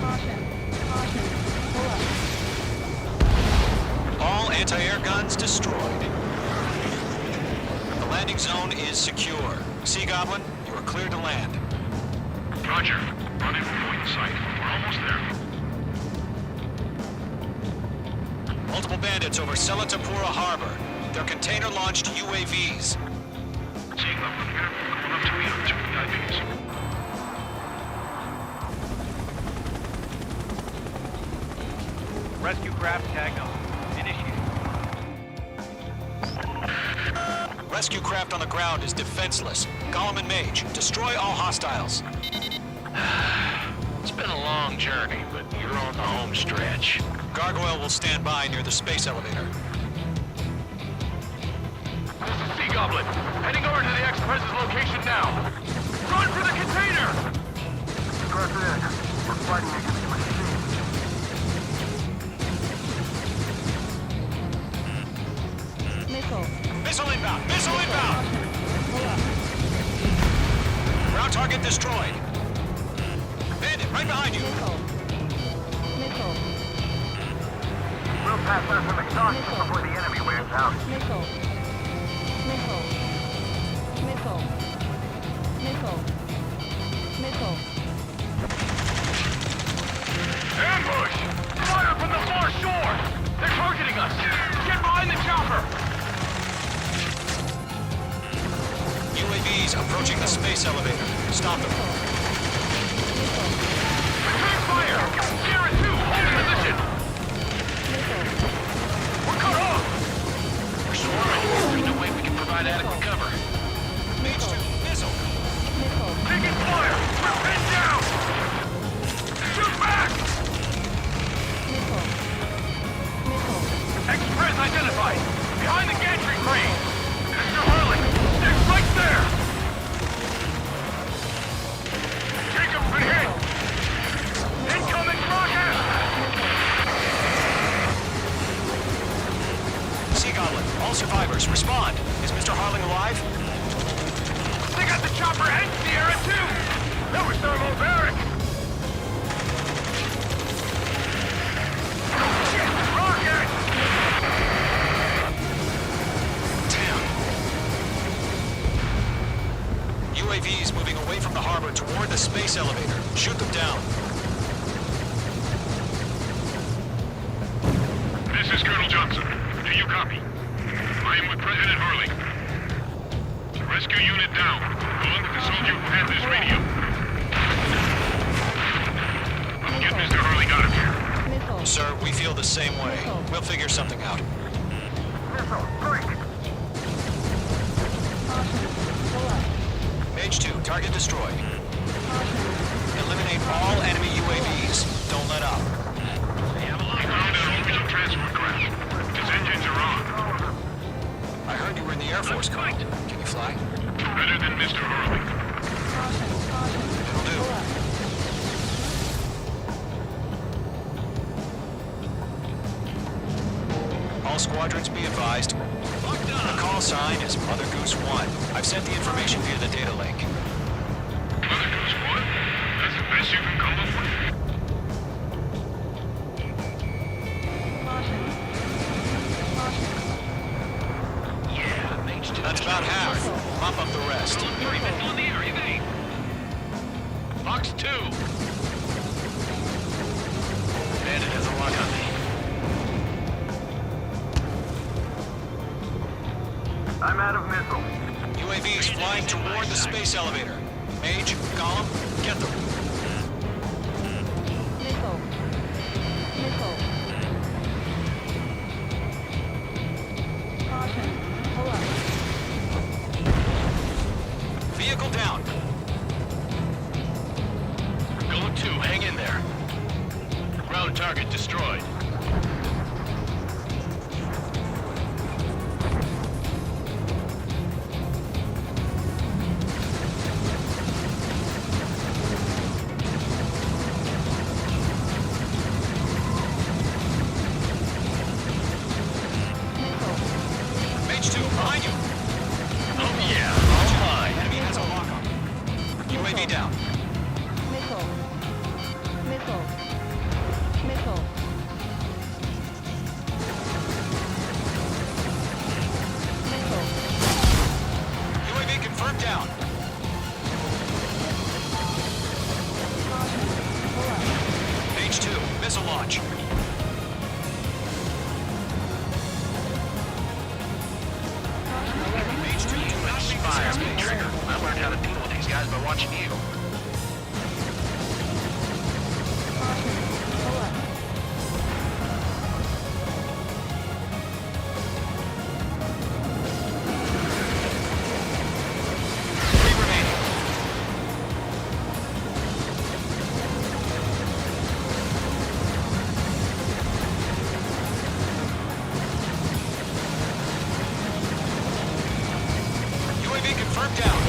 Caution. Caution. Caution. Pull up. All anti-air guns destroyed. The landing zone is secure. Sea Goblin, you are cleared to land. Roger. Running for point sight. We're almost there. Multiple bandits over Selatapura Harbor. They're container-launched UAVs. Seeing them from here. Going up to meet them. 2 VIPs. Rescue craft tagged on. Initiated. Rescue craft on the ground is defenseless. Gollum and Mage, destroy all hostiles. It's been a long journey, but you're on the home stretch. Gargoyle will stand by near the space elevator. Sea Goblin, heading over to the Express's location now. Run for the container! Press in. We're fighting against the machine. Missile. Missile inbound! Missile inbound! Pull up. Ground target destroyed. Bandit, right behind you. Missile. Missile. We'll pass out some exhaust before the enemy wears out. Missile. Missile. Missile. Missile. Missile. Ambush! Fire from the far shore! They're targeting us! Get behind the chopper! UAVs approaching the space elevator. Stop them. Return fire! Sierra 2, hold position! We're cut off! We're swarming. There's no way we can provide adequate cover. Mage 2, missile. Missile. Taking fire! We're pinned down! Shoot back! Missile. Missile. Express identified! Behind the gantry crane! Mr. Hurley! They're right there! Jacob's been hit! space elevator. Shoot them down. This is Colonel Johnson. Do you copy? I am with President Harley. Rescue unit down, along with the soldier who had this radio. Get Mr. Harley got him here. Missile. Sir, we feel the same way. We'll figure something out. Missile, break! Caution. Pull up. Mage 2, target destroyed. Caution. Eliminate all enemy UAVs. Don't let up. He found an orbital transport craft. His engines are on. I heard you were in the Air Force, Colonel. Can you fly? Better than Mr. Harley. Caution. Caution. It'll do. Pull up. All squadrons be advised. The call sign is Mother Goose 1. I've sent the information via the data link. Mother Goose 1? That's the best you can come up with? Caution. Caution. Yeah, Mage 2. That's about half. Mop up the rest. On the area, they. Fox 2. Bandit has a lock on me. I'm out of missile. UAVs flying toward the space elevator. Mage, Gollum, get them. Missile. Missile. Caution. Pull up. Vehicle down. Going 2, hang in there. Ground target destroyed. Mage 2, behind you. Oh yeah, all mine. Enemy has a lock on. UAV down. Missile. Missile. Missile. Missile. UAV confirmed down. Caution. Pull up. Mage 2, missile launch. Mage 2, too much fire. Trigger. I learned how to deal with these guys by watching you. Caution. Pull up. Three remaining. UAV confirmed down.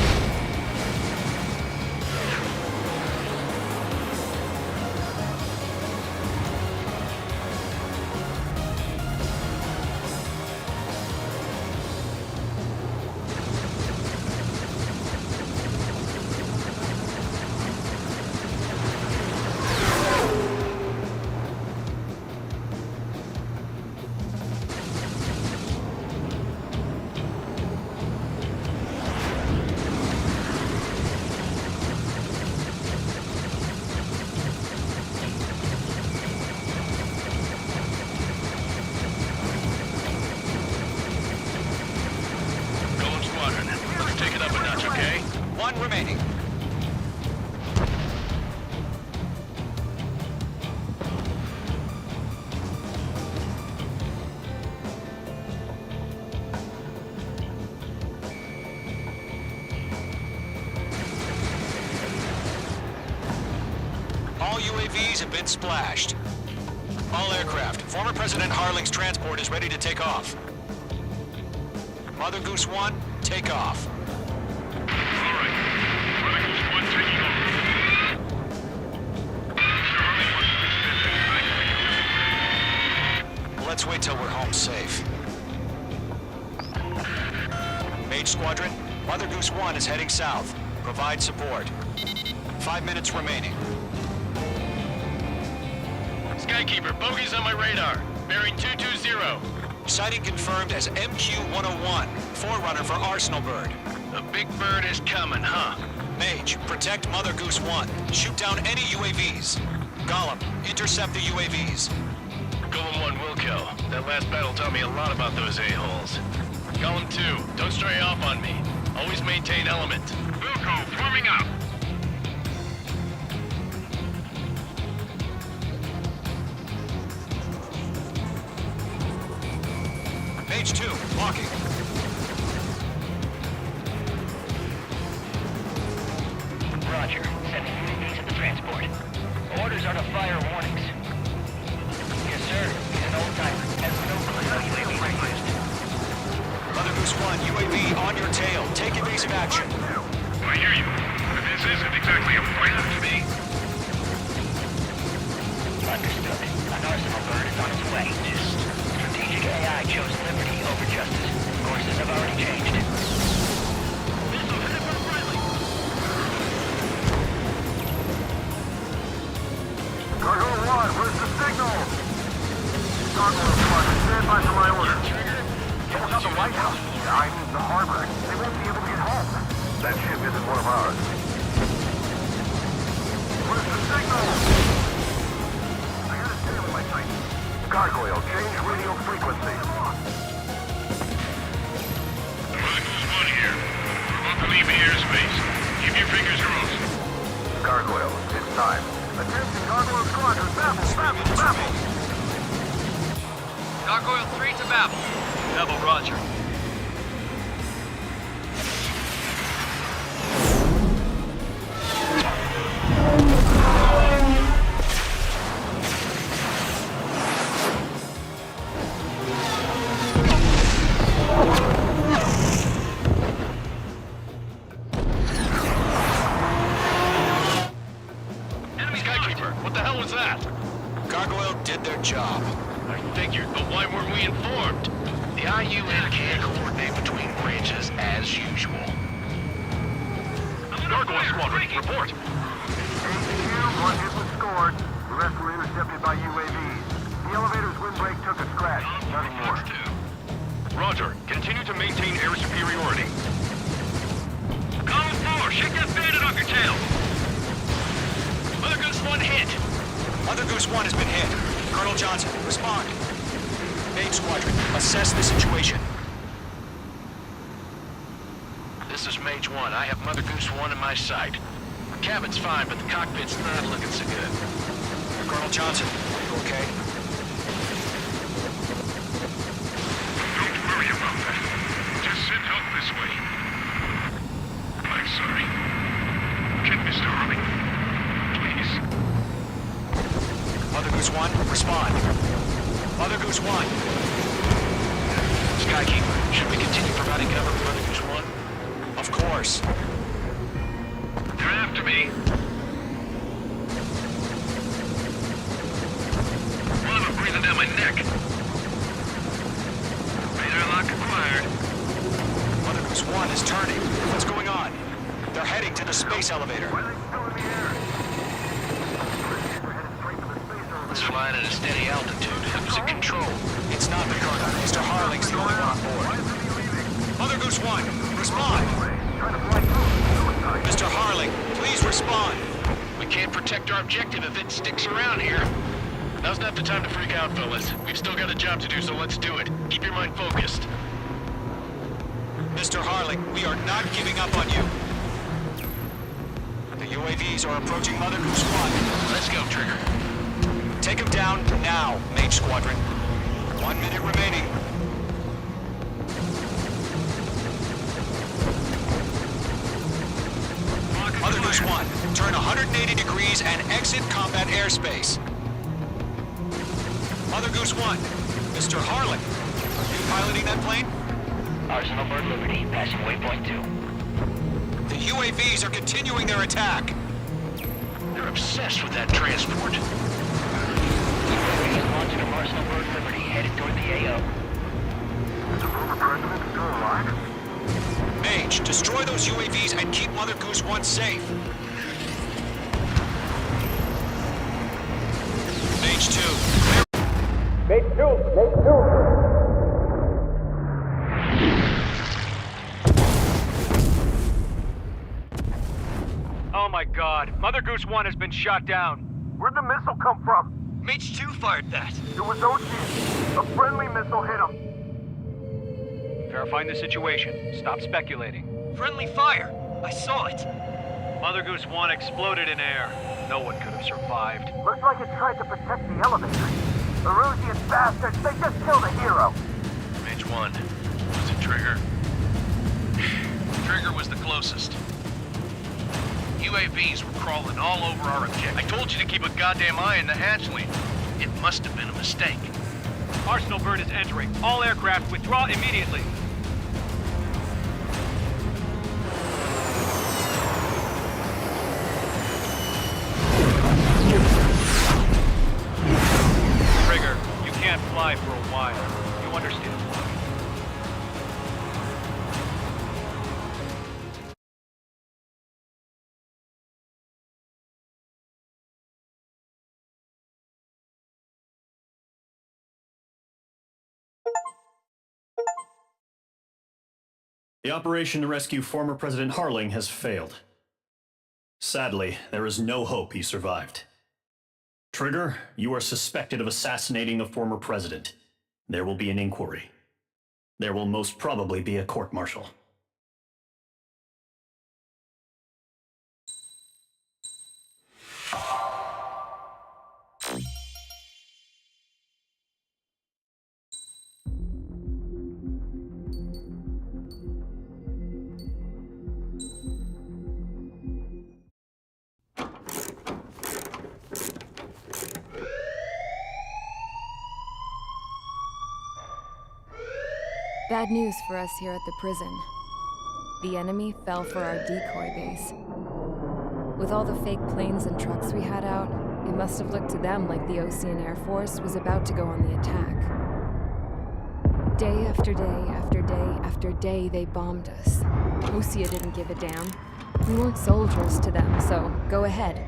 Golem Squadron. Let's take it up a notch, okay? One remaining. All UAVs have been splashed. All aircraft. Former President Harling's transport is ready to take off. Mother Goose 1, take off. All right. Mother Goose 1 taking off. Mr. Harley wants to Let's wait till we're home safe. Mage Squadron, Mother Goose 1 is heading south. Provide support. 5 minutes remaining. Skykeeper, bogeys on my radar. Bearing 220. Sighting confirmed as MQ-101, forerunner for Arsenal Bird. The big bird is coming, huh? Mage, protect Mother Goose 1. Shoot down any UAVs. Gollum, intercept the UAVs. Golem 1 will kill. That last battle taught me a lot about those a-holes. Golem 2, don't stray off on me. Always maintain element. Wilco, forming up. Mage 2, walking. Roger. Sending UAVs at the transport. Orders are to fire warnings. Yes, sir. He's an old-timer. Has no clue how UAVs are used. Mother Goose 1, UAV on your tail. Take evasive action. I hear you. But this isn't exactly a fighter to me. Understood. An arsenal bird is on its way. Strategic AI chose liberty over justice. Courses have already changed. Missile headed for friendly. Cargo 1, where's the signal? Cargo Squad, stand by for my order. Check out the White House. I mean the harbor. They won't be able to get home. That ship isn't one of ours. Where's the signal? I got a sail in my sight. Gargoyle, change radio frequency. Mother Goose 1 here. We're about to leave the airspace. Keep your fingers crossed. Gargoyle, it's time. Attention, Gargoyle Squadron, Babel! Gargoyle 3 to Babel. Babel, roger. Skykeeper, what the hell was that? Gargoyle did their job. I figured, but why weren't we informed? The IUN can't coordinate between branches as usual. Gargoyle Squadron, report. One hit was scored. The rest were intercepted by UAVs. The elevator's windbreak took a scratch. Nothing more. Roger. Continue to maintain air superiority. Column 4, shake that bandit off your tail. Mother Goose 1 hit. Mother Goose 1 has been hit. Colonel Johnson, respond. Mage Squadron, assess the situation. This is Mage 1. I have Mother Goose 1 in my sight. The cabin's fine, but the cockpit's not looking so good. Colonel Johnson, are you okay? Don't worry about that. Just send help this way. I'm sorry. Get Mr. Harling. Please. Mother Goose 1, respond. Mother Goose 1. Skykeeper, should we continue providing cover for Mother Goose 1? Of course. They're after me. One of them breathing down my neck. Radar lock acquired. Mother Goose 1 is turning. What's going on? They're heading to the space elevator. It's flying at a steady altitude. Who's in control? It's not the Colonel. Mr. Harling's the only one on board. Mother Goose 1, respond. Mr. Harling, please respond. We can't protect our objective if it sticks around here. Now's not the time to freak out, fellas. We've still got a job to do, so let's do it. Keep your mind focused. Mr. Harling, we are not giving up on you. The UAVs are approaching Mother Goose 1. Let's go, Trigger. Take him down now, Mage Squadron. 1 minute remaining. Mother Goose 1, turn 180 degrees and exit combat airspace. Mother Goose 1, Mr. Harling, are you piloting that plane? Arsenal Bird Liberty, passing waypoint 2. The UAVs are continuing their attack. They're obsessed with that transport. UAV is launching from Arsenal Bird Liberty, headed toward the AO. Is the former president still alive? Mage, destroy those UAVs and keep Mother Goose 1 safe. Mage 2, clear. Mate 2. God. Mother Goose 1 has been shot down. Where'd the missile come from? Mage 2 fired that. It was Ocean. A friendly missile hit him. Verifying the situation. Stop speculating. Friendly fire. I saw it. Mother Goose 1 exploded in air. No one could have survived. Looks like it tried to protect the elevator. The Rusian bastards, they just killed a hero. Mage 1. Was it Trigger? Trigger was the closest. UAVs were crawling all over our objective. I told you to keep a goddamn eye in the hatchling. It must have been a mistake. Arsenal bird is entering. All aircraft withdraw immediately. Trigger, you can't fly for a while. You understand why? The operation to rescue former President Harling has failed. Sadly, there is no hope he survived. Trigger, you are suspected of assassinating a former president. There will be an inquiry. There will most probably be a court-martial. Bad news for us here at the prison. The enemy fell for our decoy base. With all the fake planes and trucks we had out, it must have looked to them like the Ocean Air Force was about to go on the attack. Day after day after day after day, they bombed us. Osea didn't give a damn. We weren't soldiers to them, so go ahead.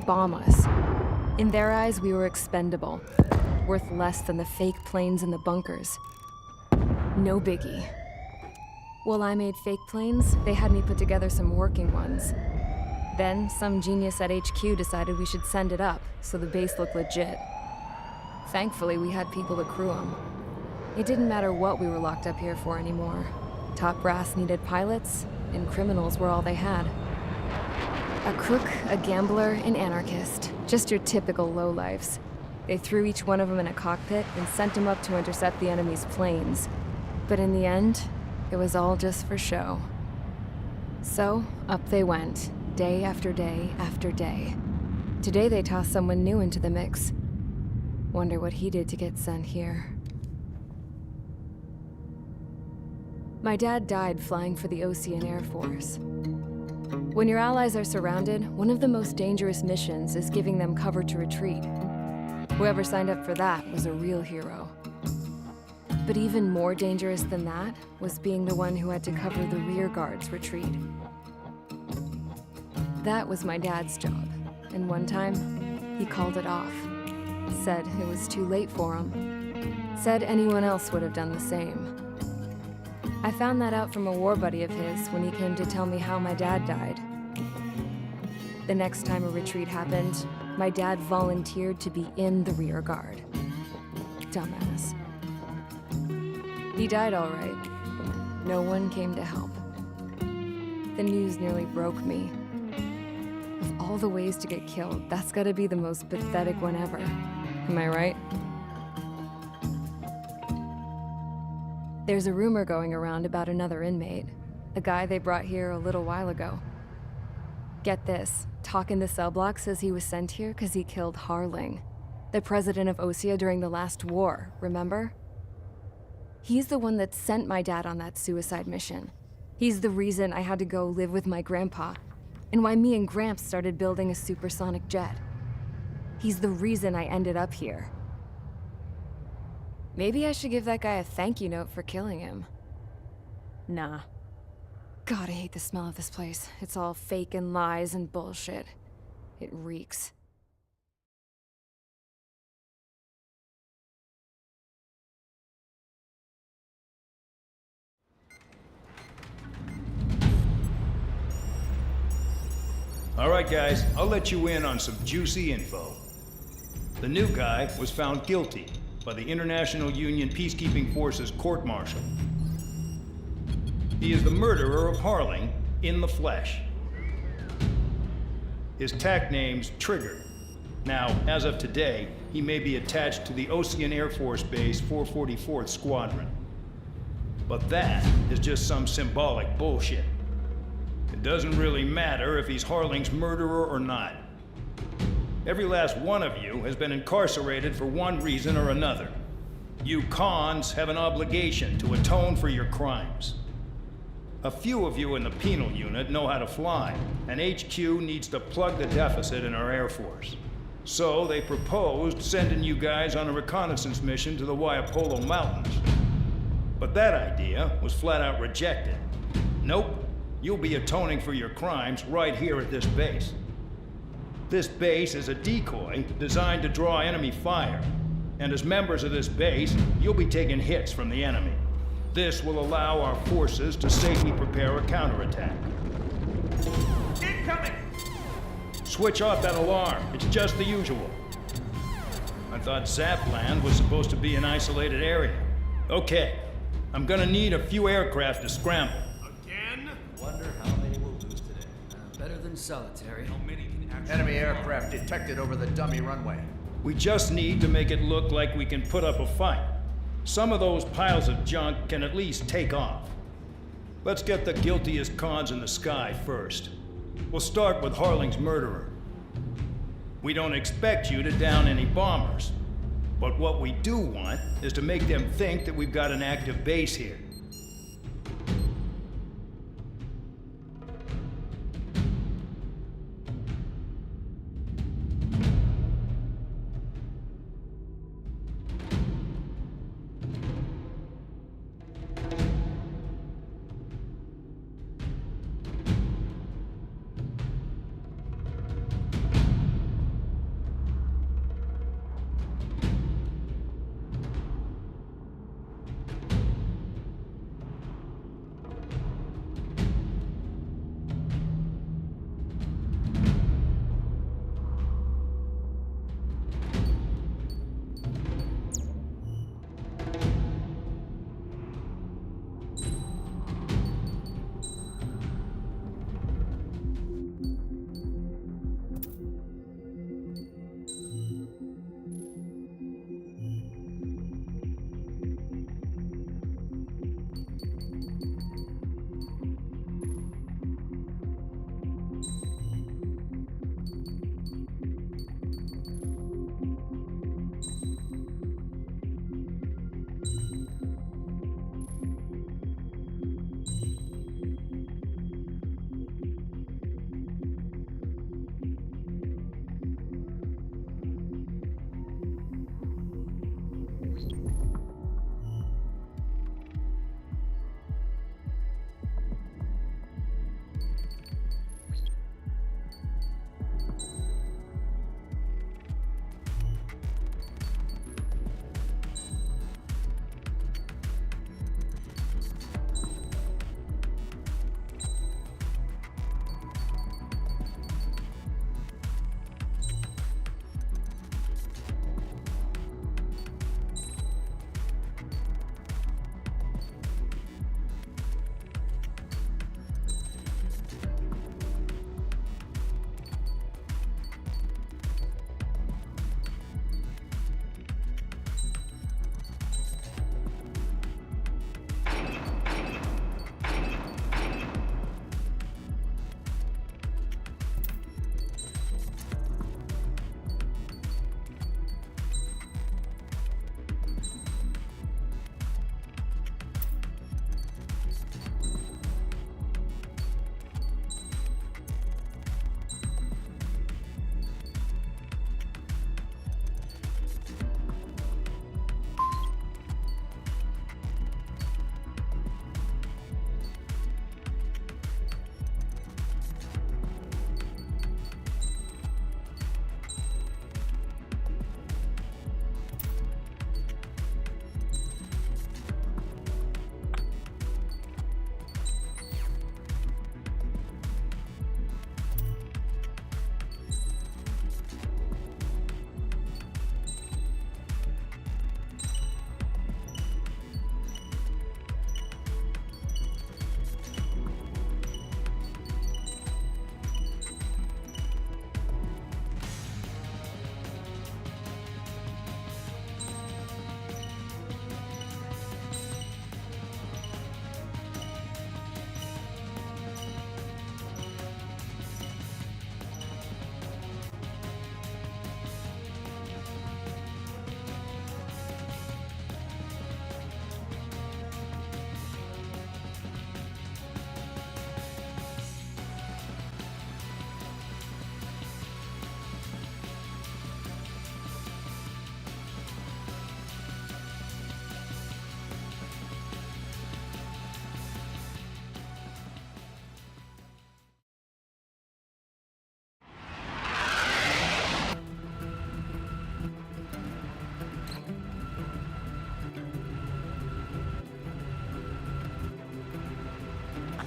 Bomb us. In their eyes, we were expendable. Worth less than the fake planes in the bunkers. No biggie. While I made fake planes, they had me put together some working ones. Then, some genius at HQ decided we should send it up, so the base looked legit. Thankfully, we had people to crew them. It didn't matter what we were locked up here for anymore. Top brass needed pilots, and criminals were all they had. A crook, a gambler, an anarchist. Just your typical lowlifes. They threw each one of them in a cockpit and sent them up to intercept the enemy's planes. But in the end, it was all just for show. So, up they went, day after day after day. Today they tossed someone new into the mix. Wonder what he did to get sent here. My dad died flying for the Ocean Air Force. When your allies are surrounded, one of the most dangerous missions is giving them cover to retreat. Whoever signed up for that was a real hero. But even more dangerous than that was being the one who had to cover the rear guard's retreat. That was my dad's job, and one time, he called it off. Said it was too late for him. Said anyone else would have done the same. I found that out from a war buddy of his when he came to tell me how my dad died. The next time a retreat happened, my dad volunteered to be in the rear guard. Dumbass. He died all right. No one came to help. The news nearly broke me. Of all the ways to get killed, that's gotta be the most pathetic one ever. Am I right? There's a rumor going around about another inmate. A guy they brought here a little while ago. Get this, talk in the cell block says he was sent here because he killed Harling, the president of Osea during the last war, remember? He's the one that sent my dad on that suicide mission. He's the reason I had to go live with my grandpa, and why me and Gramps started building a supersonic jet. He's the reason I ended up here. Maybe I should give that guy a thank you note for killing him. Nah. God, I hate the smell of this place. It's all fake and lies and bullshit. It reeks. All right, guys, I'll let you in on some juicy info. The new guy was found guilty by the International Union Peacekeeping Forces court-martial. He is the murderer of Harling in the flesh. His TAC name's Trigger. Now, as of today, he may be attached to the Ocean Air Force Base 444th Squadron. But that is just some symbolic bullshit. It doesn't really matter if he's Harling's murderer or not. Every last one of you has been incarcerated for one reason or another. You cons have an obligation to atone for your crimes. A few of you in the penal unit know how to fly, and HQ needs to plug the deficit in our Air Force. So they proposed sending you guys on a reconnaissance mission to the Waiapolo Mountains. But that idea was flat out rejected. Nope, you'll be atoning for your crimes right here at this base. This base is a decoy designed to draw enemy fire. And as members of this base, you'll be taking hits from the enemy. This will allow our forces to safely prepare a counterattack. Incoming! Switch off that alarm. It's just the usual. I thought Zapland was supposed to be an isolated area. Okay, I'm gonna need a few aircraft to scramble. Again? Wonder how many we'll lose today. Better than solitary. How many can actually... Enemy aircraft detected over the dummy runway. We just need to make it look like we can put up a fight. Some of those piles of junk can at least take off. Let's get the guiltiest cons in the sky first. We'll start with Harling's murderer. We don't expect you to down any bombers. But what we do want is to make them think that we've got an active base here.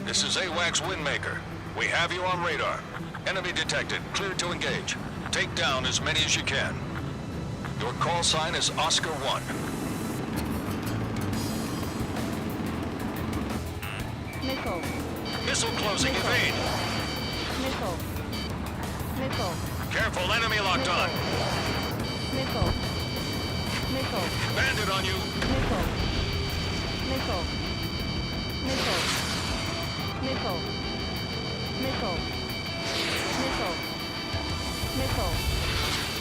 This is AWACS Windmaker. We have you on radar. Enemy detected. Cleared to engage. Take down as many as you can. Your call sign is Oscar 1. Missile. Missile closing. Missile. Evade. Missile. Missile. Careful, enemy locked on. Missile. Missile. Bandit on you. Missile. Missile. Missile. Missile. Missile. Missile. Missile. Missile.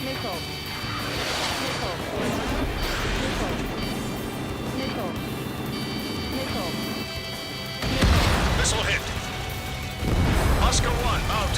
Missile. Missile. Missile. Missile. Missile. Missile hit. Oscar 1, out.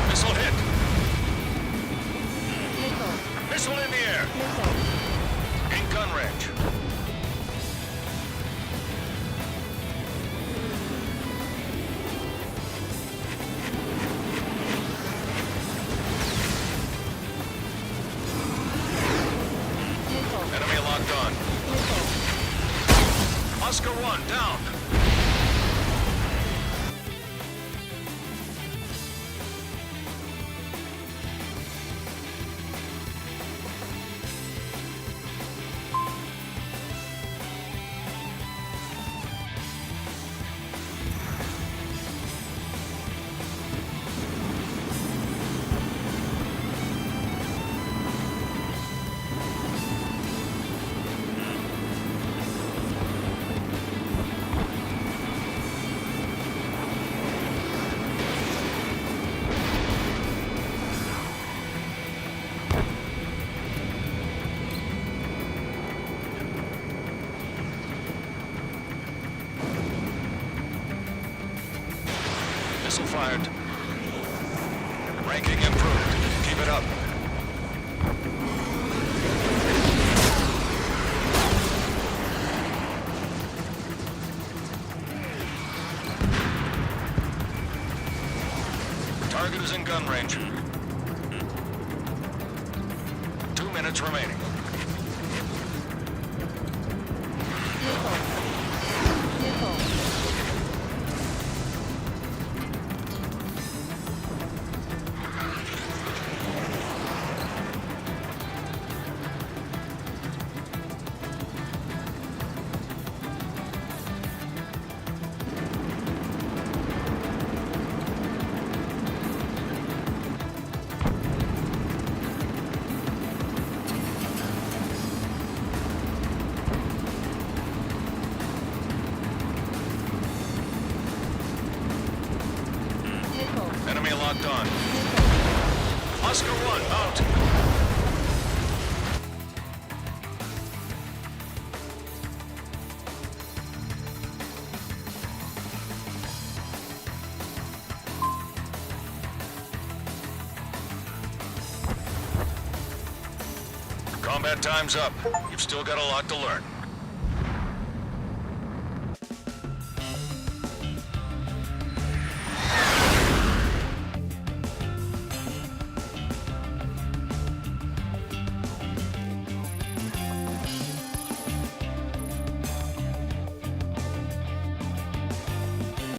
Missile hit. Missile in the air. In gun range. Enemy locked on. Oscar 1 down. Missile fired. Ranking improved. Keep it up. Target is in gun range. 2 minutes remaining. Enemy locked on. Oscar 1 out. Combat time's up. You've still got a lot to learn.